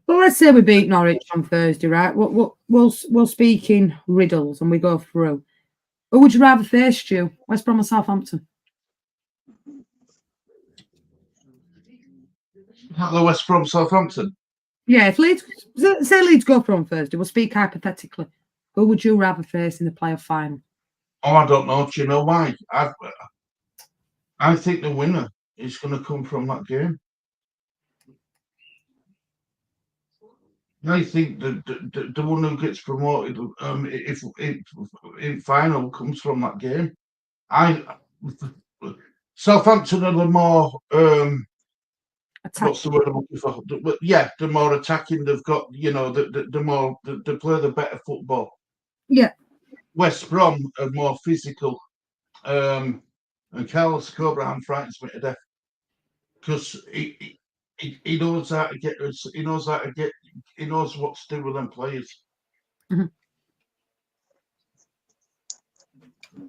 Well, let's say we beat Norwich on Thursday, right? We'll speak in riddles and we go through. Who would you rather face, Stu? West Brom or Southampton? The West Brom Southampton. Yeah, if Leeds say Leeds go for on Thursday, we'll speak hypothetically. Who would you rather face in the playoff final? Oh, I don't know. Do you know why? I think the winner is going to come from that game. I think the one who gets promoted, if in final, comes from that game. Southampton are the more what's the word I'm looking for? Yeah, the more attacking they've got. The more they play the better football. Yeah. West Brom are more physical, and Carlos Cobraham frightens me to death because he knows how to get us. He knows what to do with them players. Mm-hmm.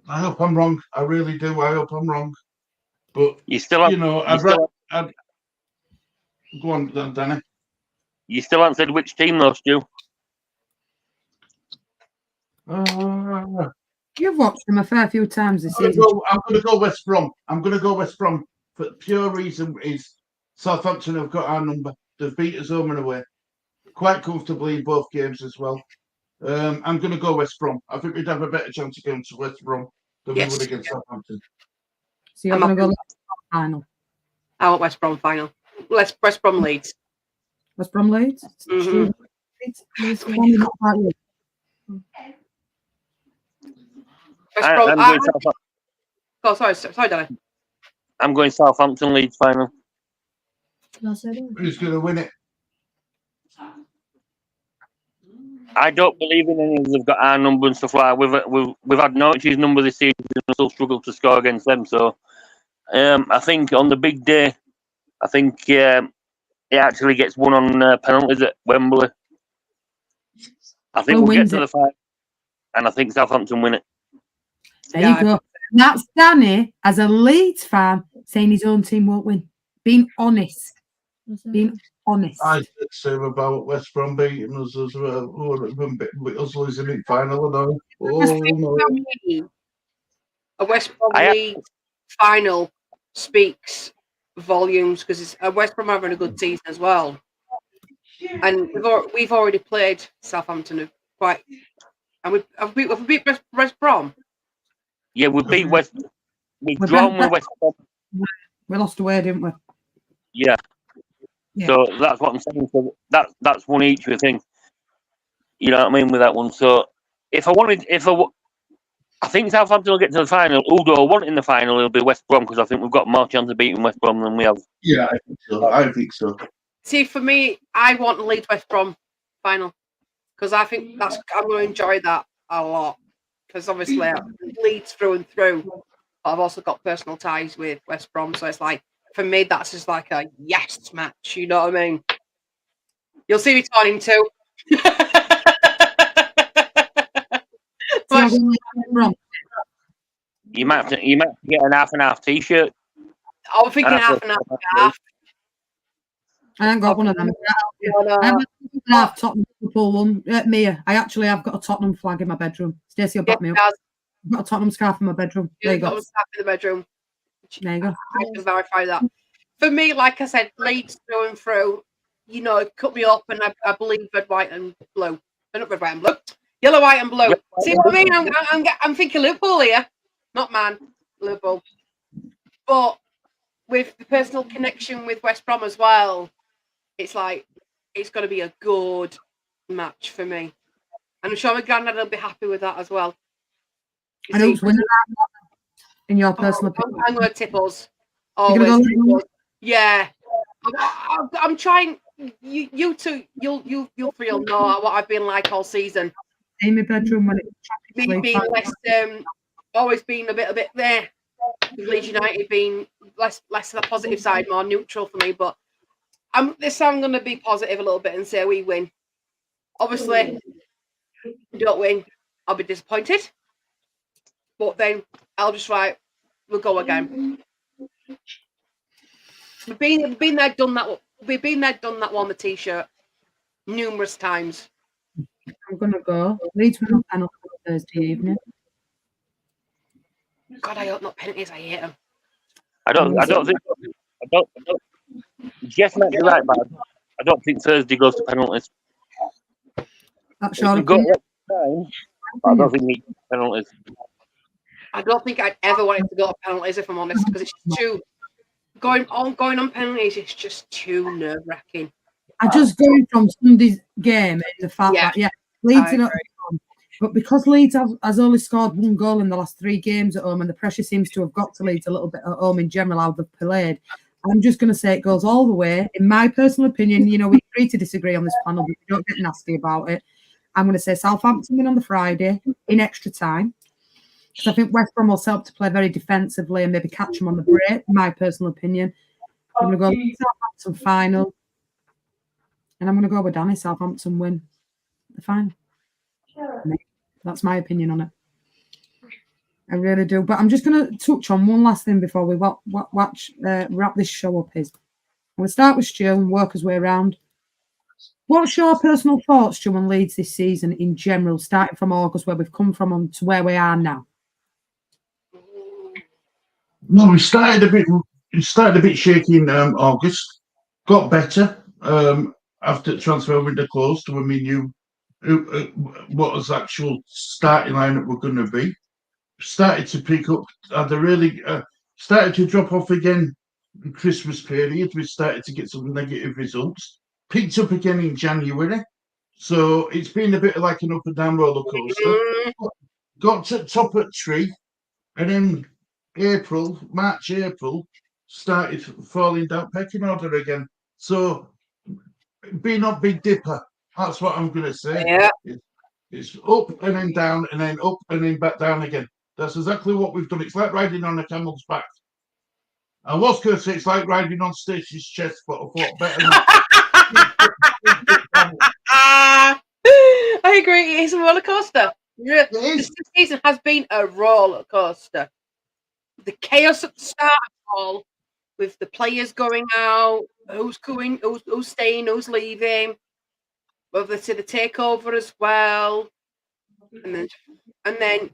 I hope I'm wrong. I really do. I hope I'm wrong. But You still have, I'd go on, Danny. You still haven't said which team though, Stu. You've watched them a fair few times this season. I'm going to go West Brom. I'm going to go West Brom for the pure reason is Southampton have got our number. They've beat us home and away quite comfortably in both games as well. I'm going to go West Brom. I think we'd have a better chance of going to West Brom than we would against Southampton. So you're going to go final? I want West Brom final. West Brom Leeds. West Brom Leeds? Mm-hmm. West Brom, sorry, Danny. I'm going Southampton Leeds final. Who's going to win it? I don't believe in any of them. They've got our number and stuff like that. We've had Norwich's number this season and still struggled to score against them. So I think on the big day, I think it actually gets won on penalties at Wembley. I think we'll get to the fight, and I think Southampton win it. There you go. That's Danny, as a Leeds fan, saying his own team won't win. Being honest. I said the same about West Brom beating us as well. With us losing in final and all. No. A West Brom Leeds final speaks volumes because West Brom having a good season as well. And we've already played Southampton quite. And we've beat West Brom. Yeah, we beat West. We've drawn with West Brom. We lost away, didn't we? Yeah. So that's what I'm saying. So that's one each, I think. You know what I mean with that one. So I think Southampton will get to the final. Although I want in the final, it'll be West Brom because I think we've got more chance of beating West Brom than we have. Yeah, I think so. See, for me, I want to lead West Brom final because I think I'm going to enjoy that a lot. Because obviously, Leeds through and through. But I've also got personal ties with West Brom, so it's like for me, that's just like a yes match. You know what I mean? You'll see me turning too. You might get an half and half T-shirt. I was thinking half and half. I ain't got one of them. I have Tottenham Liverpool one. Mia, I actually have got a Tottenham flag in my bedroom. Stacey will back me up. I've got a Tottenham scarf in my bedroom. There you go. Scarf in the bedroom. There you go. I can verify that. For me, like I said, Leeds through and through. You know, it cut me up, and I believe red, white, and blue. Not red, white, and blue. Yellow, white, and blue. Yep. See what I mean? I'm thinking Liverpool here, not man. Liverpool. But with the personal connection with West Brom as well, it's like it's going to be a good match for me, and I'm sure my granddad will be happy with that as well. And who's winning that in your personal opinion? I'm going to tip us. Always. Yeah, I'm trying. You two, you'll three will know what I've been like all season. In my bedroom when me being less, always being a bit there. Leeds United being less of the positive side, more neutral for me. But this time I'm going to be positive a little bit and say we win. Obviously, if we don't win, I'll be disappointed. But then I'll just write, we'll go again. We've been there, done that. We've been there, done that one. The T-shirt. numerous times. I'm going to go. Leeds win on penalty on Thursday evening. God, I hope not penalties. I hate them. I don't think. Jeff might be right, but I don't think Thursday goes to penalties. That's It your can go opinion. time, but I don't think it goes to penalties. I don't think I'd ever want it to go to penalties, if I'm honest, because it's too going on penalties. It's just too nerve wracking. I just going from Sunday's game and the fact that Leeds are not, but because Leeds has only scored one goal in the last 3 games at home, and the pressure seems to have got to Leeds a little bit at home in general, how they've played. I'm just going to say it goes all the way. In my personal opinion, you know, we agree to disagree on this panel, but we don't get nasty about it. I'm going to say Southampton win on the Friday in extra time. Because I think West Brom will help to play very defensively and maybe catch them on the break, my personal opinion. I'm going to go with Southampton final. And I'm going to go with Danny. Southampton win the final. That's my opinion on it. I really do. But I'm just going to touch on one last thing before we wrap this show up. I'm going to start with Stu and work his way around. What's your personal thoughts, Stu, on Leeds this season in general, starting from August, where we've come from to where we are now? No, we started a bit shaky in August. Got better after the transfer window closed when we knew what was actual starting lineup we're going to be. Started to pick up. Started to drop off again. In Christmas period, we started to get some negative results. Picked up again in January, so it's been a bit like an up and down roller coaster. Got to top at 3, and then March, April, started falling down pecking order again. So, being up Big Dipper, that's what I'm going to say. Yeah. It's up and then down and then up and then back down again. That's exactly what we've done. It's like riding on a camel's back. I was going to say it's like riding on Stacey's chest, but I thought better not. I agree. It's a roller coaster. This season has been a roller coaster. The chaos at the start of all, with the players going out, who's going, who's staying, who's leaving, whether to the takeover as well, and then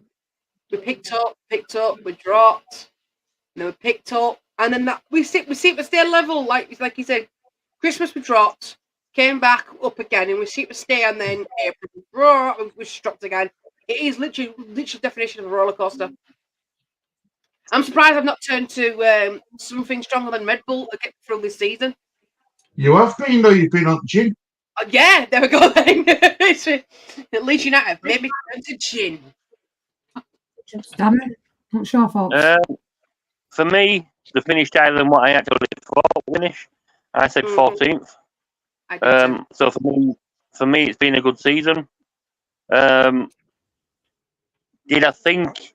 we picked up, we dropped, and then we picked up, and then we seem to stay level, like you said. Christmas we dropped, came back up again, and we seem to stay, and then April we dropped again. It is literally definition of a roller coaster. I'm surprised I've not turned to something stronger than Red Bull to get through this season. You have been, though. You've been on gin. Yeah, there we go then. At least United have made me turn to gin. Damn it. What's your fault? For me, the finished higher than what I actually thought finish. I said 14th. So for me, it's been a good season. Did I think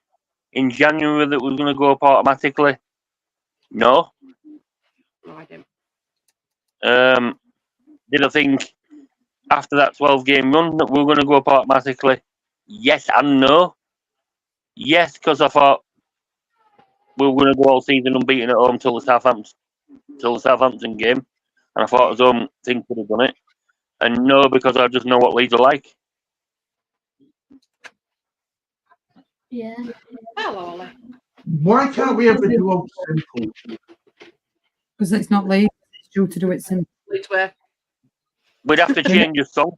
in January that we're going to go up automatically? No. No, I didn't. Did I think after that 12-game run that we were going to go up automatically? Yes and no. Yes, because I thought we were going to go all season unbeaten at home till the Southampton game, and I thought his own team could have done it. And no, because I just know what Leeds are like. Yeah. Hello, Ollie. Why can't we ever do all simple? Because it's not Leeds, it's due to do it simple. Leeds were. We'd have to change the song.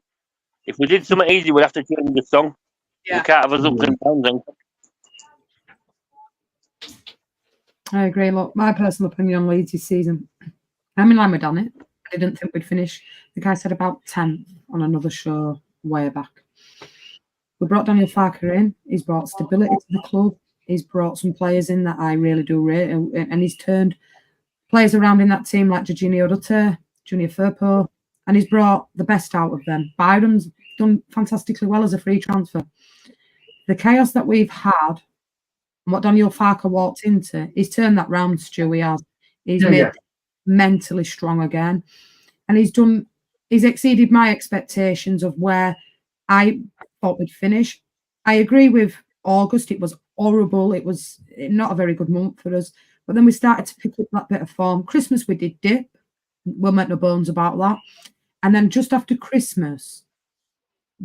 If we did something easy, we'd have to change the song. Yeah. We can't have us ups and downs then. I agree. Look, my personal opinion on Leeds this season, I'm in line with Danny. I didn't think we'd finish. The guy said about 10th on another show way back. We brought Daniel Farke in. He's brought stability to the club. He's brought some players in that I really do rate, and he's turned players around in that team like Jorginho Rutter, Junior Firpo, and he's brought the best out of them. Byram's done fantastically well as a free transfer. The chaos that we've had and what Daniel Farke walked into, he's turned that round, Stu. He has. He's made mentally strong again, and he's exceeded my expectations of where I thought we'd finish. I agree with August. It was horrible. It was not a very good month for us. But then we started to pick up that bit of form. Christmas we did dip. We'll make no bones about that. And then just after Christmas,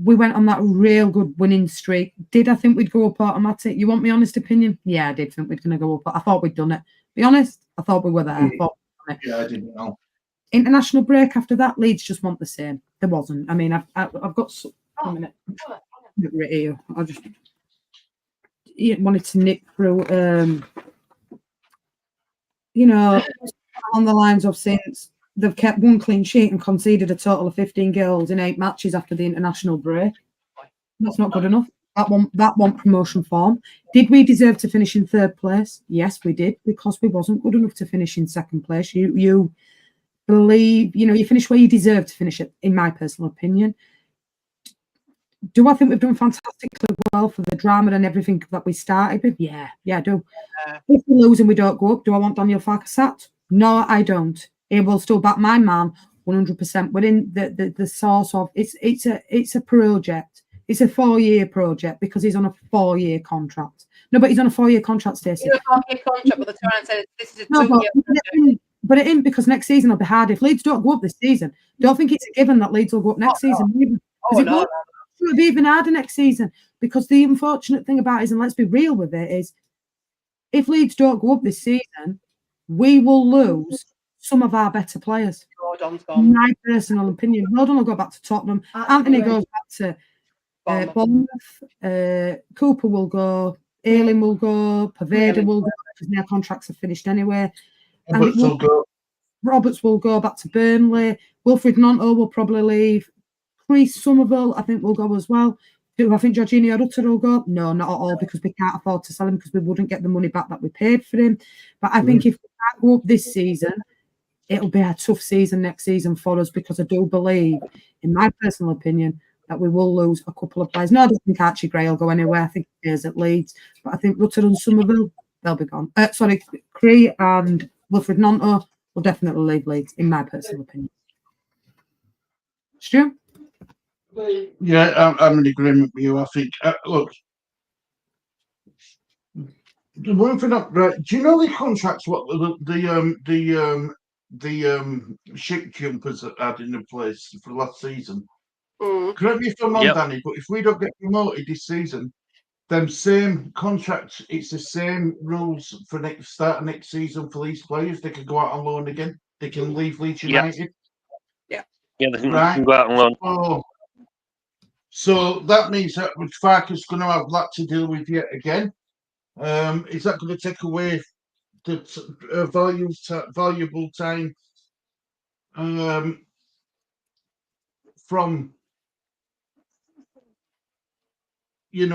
we went on that real good winning streak. Did I think we'd go up automatic? You want my honest opinion? Yeah, I did think we'd going to go up. I thought we'd done it. Be honest, I thought we were there. I thought we'd done it. Yeah, I didn't know. International break after that, Leeds just want the same. There wasn't. I mean, I've got a minute. Right here. I just wanted to nip through. On the lines of since they've kept one clean sheet and conceded a total of 15 goals in 8 matches after the international break. That's not good enough. That one promotion form. Did we deserve to finish in 3rd place? Yes, we did, because we wasn't good enough to finish in 2nd place. You believe, you finish where you deserve to finish it, in my personal opinion. Do I think we've done fantastically well for the drama and everything that we started with? Yeah, I do. If we lose and we don't go up, do I want Daniel Farke sacked? No, I don't. He will still back my man 100%. Within the source of it's a project. It's a 4-year project because he's on a 4-year contract. No, but he's on a 4-year contract, Stacey. He's on a 4-year contract, but the Town said this is a 2-year project. But it ain't, because next season will be hard. If Leeds don't go up this season, don't think it's a given that Leeds will go up next season. No. It'll be even harder next season, because the unfortunate thing about it is, and let's be real with it, is if Leeds don't go up this season, we will lose some of our better players. Gordon's gone. My personal opinion. Rodon will go back to Tottenham. Anthony goes back to Bournemouth. Cooper will go. Ayling will go. Paveda will go, because their contracts are finished anyway. Roberts will go back to Burnley. Wilfried Gnonto will probably leave. Chris Somerville, I think, will go as well. Do I think Jorginho Rutter will go? No, not at all, because we can't afford to sell him, because we wouldn't get the money back that we paid for him. But I think if we can't go up this season, it'll be a tough season next season for us, because I do believe, in my personal opinion, that we will lose a couple of players. No, I don't think Archie Gray will go anywhere. I think he is at Leeds. But I think Rutter and Somerville, they'll be gone. Cree and Wilfried Gnonto will definitely leave Leeds, in my personal opinion. Stu? Yeah, I'm in agreement with you. I think, look, the one thing right, do you know the contracts? What the ship jumpers had in the place for last season? Correct me if I'm wrong, Danny, but if we don't get promoted this season, them same contracts, it's the same rules for start of next season for these players. They can go out on loan again. They can leave Leeds United. Yeah, they can go out on loan. So that means that Farke's going to have that to deal with yet again. Is that going to take away the valuable time from, getting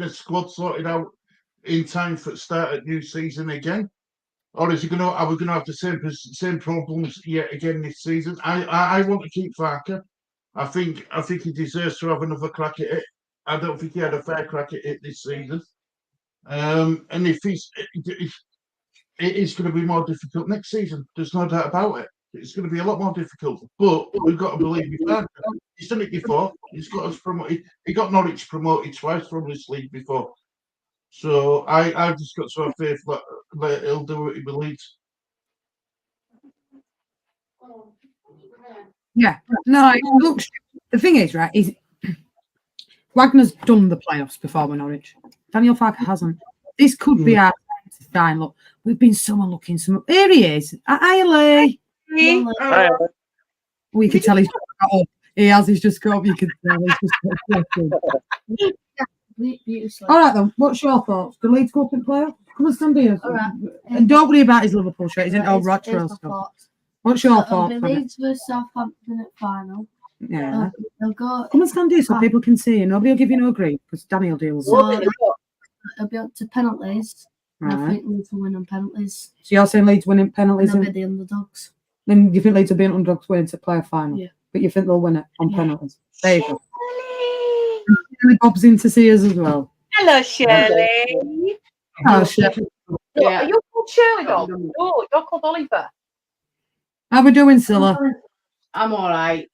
a squad sorted out in time for the start of new season again? Or are we going to have the same problems yet again this season? I want to keep Farke. I think he deserves to have another crack at it. I don't think he had a fair crack at it this season. And if it is going to be more difficult next season. There's no doubt about it. It's going to be a lot more difficult. But we've got to believe in Farke. He's done it before. He's got us promoted. He got Norwich promoted twice from this league before. So I've just got to have faith that he'll do what he believes. Yeah. No, look, the thing is, right, is Wagner's done the playoffs before with Norwich. Daniel Farke hasn't. This could be our time to shine. Look, we've been so unlucky. Here he is. Hi, Lee. We can tell he's just got up. He has. He's just got up. You can tell he's just got up. All right, then. What's your thoughts? Do Leeds go up in playoff? Come on, stand here. All right. And don't worry about his Liverpool shirt. He's in old Rochester stuff. What's your thoughts? Leeds versus Southampton at final. Yeah. They'll go. Come and stand here so people can see you. Nobody will give you no grief, because Danny will deal with it. It'll be up to penalties. Right. I think Leeds will win on penalties. So you're saying Leeds winning penalties? They'll be the underdogs. Then you think Leeds will be an underdogs winning to play a final? Yeah. But you think they'll win it on penalties? There you go. Shirley Bob's in to see us as well. Hello, Shirley. Oh, Shirley. Yeah. Are you called Shirley, dog? No, you're called Oliver. How we doing, Scylla? I'm all right.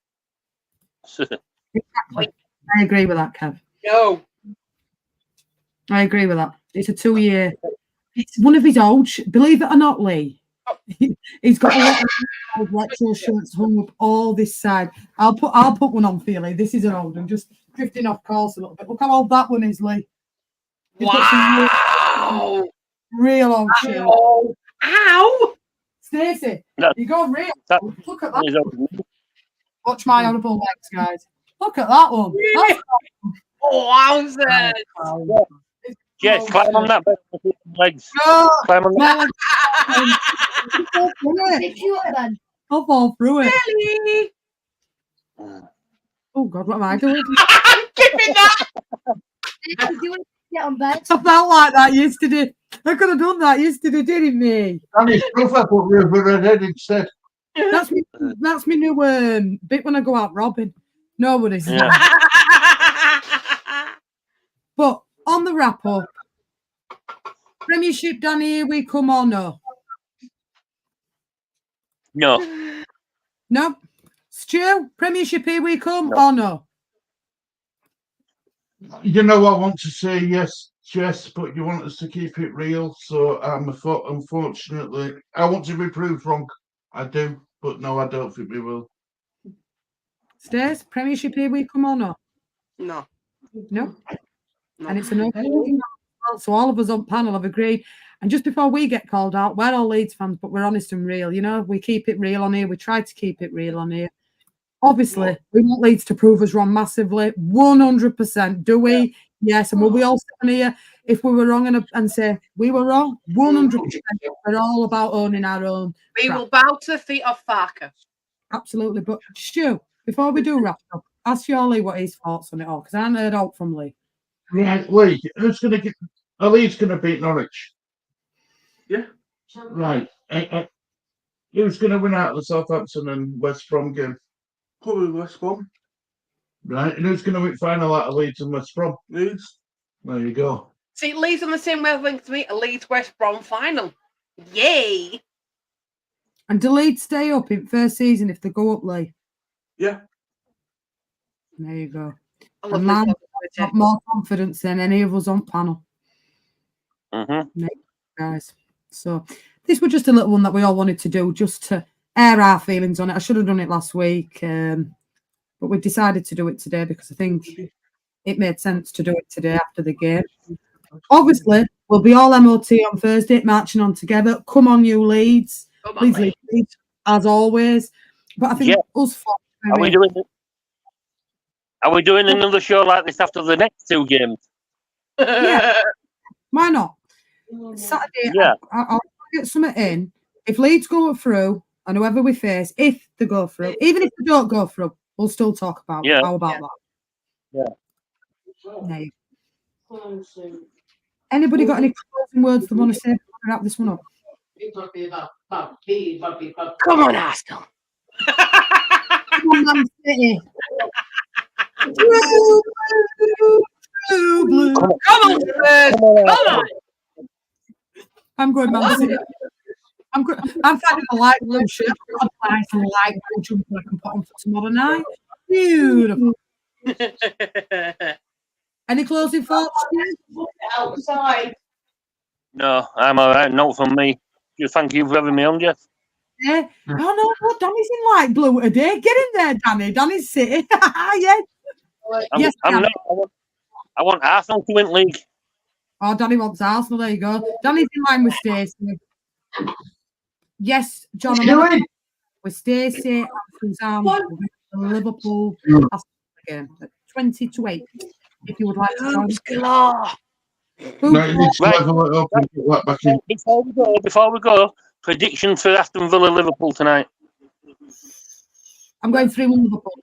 Exactly. I agree with that, Kev. No. I agree with that. It's a 2-year. It's one of his old. Believe it or not, Lee. He's got a lot of retro shirts hung up all this side. I'll put one on for you, Lee. This is an old one, just drifting off course a little bit. Look how old that one is, Lee. He's got some Wow! real old shit. Ow! Ow! Stacey, No. you go real. That- Look at that. He's old. Watch my honourable legs, guys. Look at that one. That's Wowzers! Jess, climb on that bed with your legs. no, Climb on that. Pick you up then. I'll fall through it. Really? Oh God, what am I doing? I'm giving that! Did you get on bed? I felt like that yesterday. I could have done that yesterday, didn't me? Danny's brother put River Redhead instead. That's me new bit when I go out robbing. Nobody's. Yeah. But on the wrap up, Premiership, Danny, here we come or no? No. No. Stu, Premiership, here we come No. or no? You know, I want to say yes, Jess, but you want us to keep it real. So unfortunately, I want to be proved wrong. I do, but no, I don't think we will. Stace, Premiership, here we come or no? No. No. No. And it's a no. So all of us on panel have agreed. And just before we get called out, we're all Leeds fans, but we're honest and real. You know, we keep it real on here. We try to keep it real on here. Obviously, we want Leeds to prove us wrong massively. 100%. Do we? Yes. And will we all sit on here if we were wrong and say we were wrong? 100%. We're all about owning our own. We crap. will bow to the feet of Farker. Absolutely. But Stu, before we do wrap up, ask Lee what his thoughts on it all, because I haven't heard out from Lee. Right, Lee, who's going to get? Leeds going to beat Norwich. Yeah. Right. Who's going to win out of the Southampton and West Brom game? Probably West Brom. Right. And who's going to win final out of Leeds and West Brom? Leeds. There you go. See, Leeds on the same wavelength to me, a Leeds West Brom final. Yay! And do Leeds stay up in first season if they go up, Lee? Yeah. There you go. I A love man Leeds. got more confidence than any of us on panel, Mm-hmm. guys. So this was just a little one that we all wanted to do, just to air our feelings on it. I should have done it last week, but we decided to do it today because I think it made sense to do it today after the game. Obviously, we'll be all MOT on Thursday, marching on together. Come on, you Leeds. Come on, Please, Leeds. Leeds, as always. But I think us four. Are we doing another show like this after the next two games? Yeah. Why not? Saturday, Yeah. I'll get something in. If Leeds go through, and whoever we face, if they go through, even if they don't go through, we'll still talk about it. Yeah. How about Yeah. that? There you go. Anybody got any closing words they want to say before we wrap this one up? Come on, Arsenal. Come on, Man City. Blue, blue, blue. Come on, Spurs. Come on. I'm going Man City. I'm finding a light blue shirt. I've got a nice light blue jumper I can put on for tomorrow night. Beautiful. Any closing thoughts? Outside. No, I'm all right. Not from me. Just thank you for having me on, Jeff. Yeah. Oh no, Danny's in light blue today. Get in there, Danny. Danny's City. Yeah. Yes, I'm Danny. not. I want Arsenal to win league. Oh, Danny wants Arsenal. There you go. Danny's in line with Stacey. Yes, John. I'm with Stacey and Suzanne. Liverpool again at 20-8. If you would like to join. No, you need to Right. level it up and get that back in. Before we go, prediction for Aston Villa Liverpool tonight. I'm going 3-1 Liverpool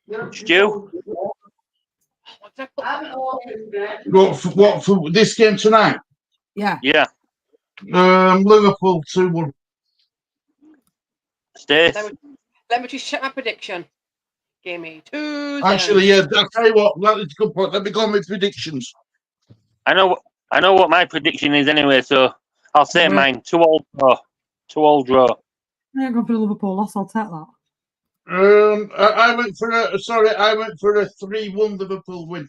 now. Stu? What for this game tonight? Yeah. Yeah. Liverpool 2-1. Stace? Let me just check my prediction. Give me 2 Actually, yeah. I'll tell you what. That is a good point. Let me go on with predictions. I know what my prediction is anyway, so I'll say mine. 2-2 draw. 2-2 draw. I ain't going for the Liverpool loss. I'll take that. I went for a 3-1 Liverpool win.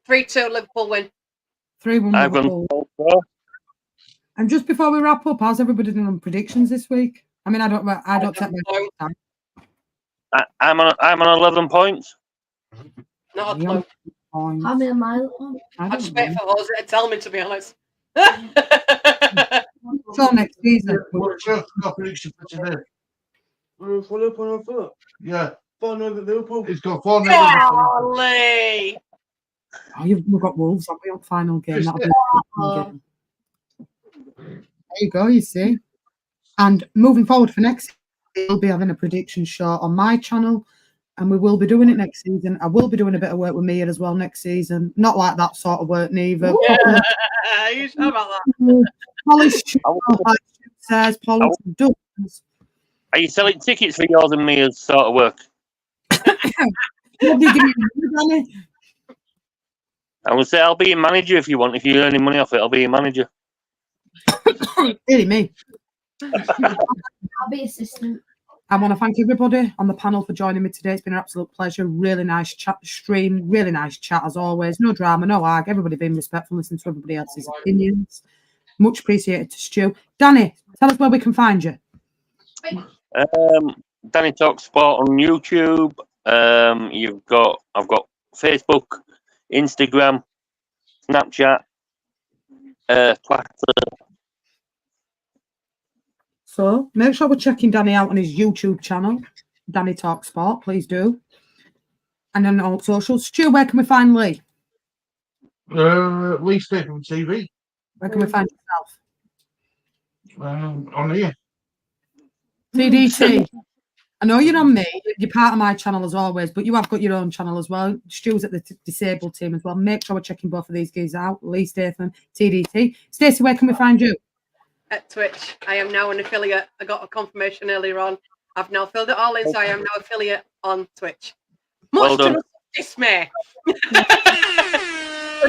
3-2 Liverpool win. 3-1 I've gone Liverpool. 2-2 draw. And just before we wrap up, how's everybody doing on predictions this week? I mean, I don't take my time. I'm on 11 points. Not a Young clue. points. How many am I on? I I don't just know. wait for Jose to tell me, to be honest. Till next season. What's your prediction for today? We're full up on our foot. Yeah, 4-0 Liverpool. he's got 4 0. Golly! Oh, we've got Wolves, haven't we, on final game? That'll be a final game. There you go, you see. And moving forward for next season, we'll be having a prediction show on my channel, and we will be doing it next season. I will be doing a bit of work with Mia as well next season. Not like that sort of work, neither. Yeah, you sure about that? Polished, like Stu says, polished and done. Are you selling tickets for yours and Mia's sort of work? Nobody give me money, Danny. I would say I'll be your manager if you want. If you're earning money off it, I'll be your manager. Really, me. I'll be assistant. I want to thank everybody on the panel for joining me today. It's been an absolute pleasure. Really nice chat stream. Really nice chat as always. No drama, no arg. Everybody being respectful, listening to everybody else's opinions. Much appreciated to Stu. Danny, tell us where we can find you. Danny Talk Sport on YouTube. I've got Facebook, Instagram, Snapchat, Twitter. So make sure we're checking Danny out on his YouTube channel, Danny Talk Sport. Please do. And then on socials. Stu, where can we find Lee? Lee Stephen TV Where can we find yourself? on here. TDT. I know you're on me. You're part of my channel as always, but you have got your own channel as well. Stu's at the disabled team as well. Make sure we're checking both of these guys out. Lee Statham, TDT. Stacey, where can we find you? At Twitch. I am now an affiliate. I got a confirmation earlier on. I've now filled it all in, so I am now affiliate on Twitch. Well Much done. to dismay. So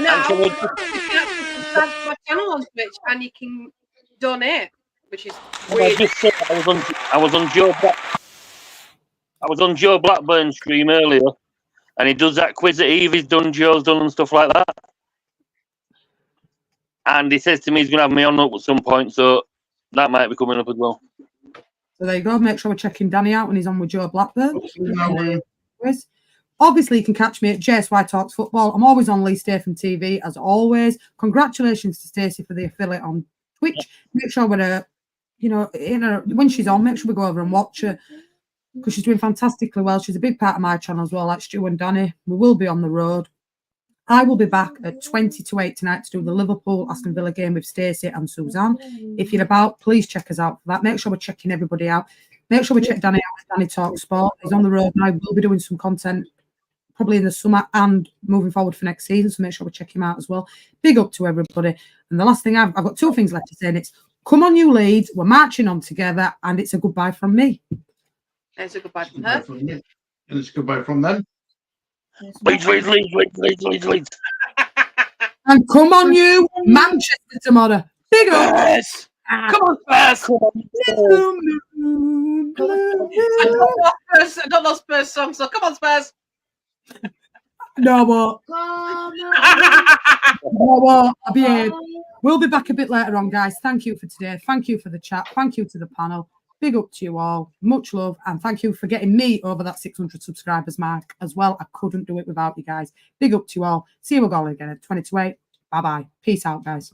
now And can we- you can actually subscribe to my channel on Twitch and you can donate, which is I weird. just said I was on Joe Blackburn's stream earlier, and he does that quiz that Evie's done, Joe's done, and stuff like that. And he says to me he's going to have me on up at some point, so that might be coming up as well. So there you go. Make sure we're checking Danny out when he's on with Joe Blackburn. No, Obviously, you can catch me at JSY Talks Football. I'm always on Lee Statham TV, as always. Congratulations to Stacey for the affiliate on Twitch. Make sure we're, when she's on, make sure we go over and watch her because she's doing fantastically well. She's a big part of my channel as well, like Stu and Danny. We will be on the road. I will be back at 20 to 8 tonight to do the Liverpool-Aston Villa game with Stacey and Suzanne. If you're about, please check us out for that. Make sure we're checking everybody out. Make sure we check Danny out with Danny Talk Sport. He's on the road now. We'll be doing some content probably in the summer and moving forward for next season. So make sure we check him out as well. Big up to everybody. And the last thing I've got two things left to say, and it's come on, you Leeds. We're marching on together, and it's a goodbye from me. There's a goodbye from her. and it's goodbye from them. Leeds. And come on, you Manchester tomorrow. Big up. Yes. Come on, Spurs. I don't know Spurs song, so come on, Spurs. No, what? Come No, what? I'll be here. on. We'll be back a bit later on, guys. Thank you for today. Thank you for the chat. Thank you to the panel. Big up to you all. Much love. And thank you for getting me over that 600 subscribers mark as well. I couldn't do it without you guys. Big up to you all. See you again at 20 to 8. Bye-bye. Peace out, guys.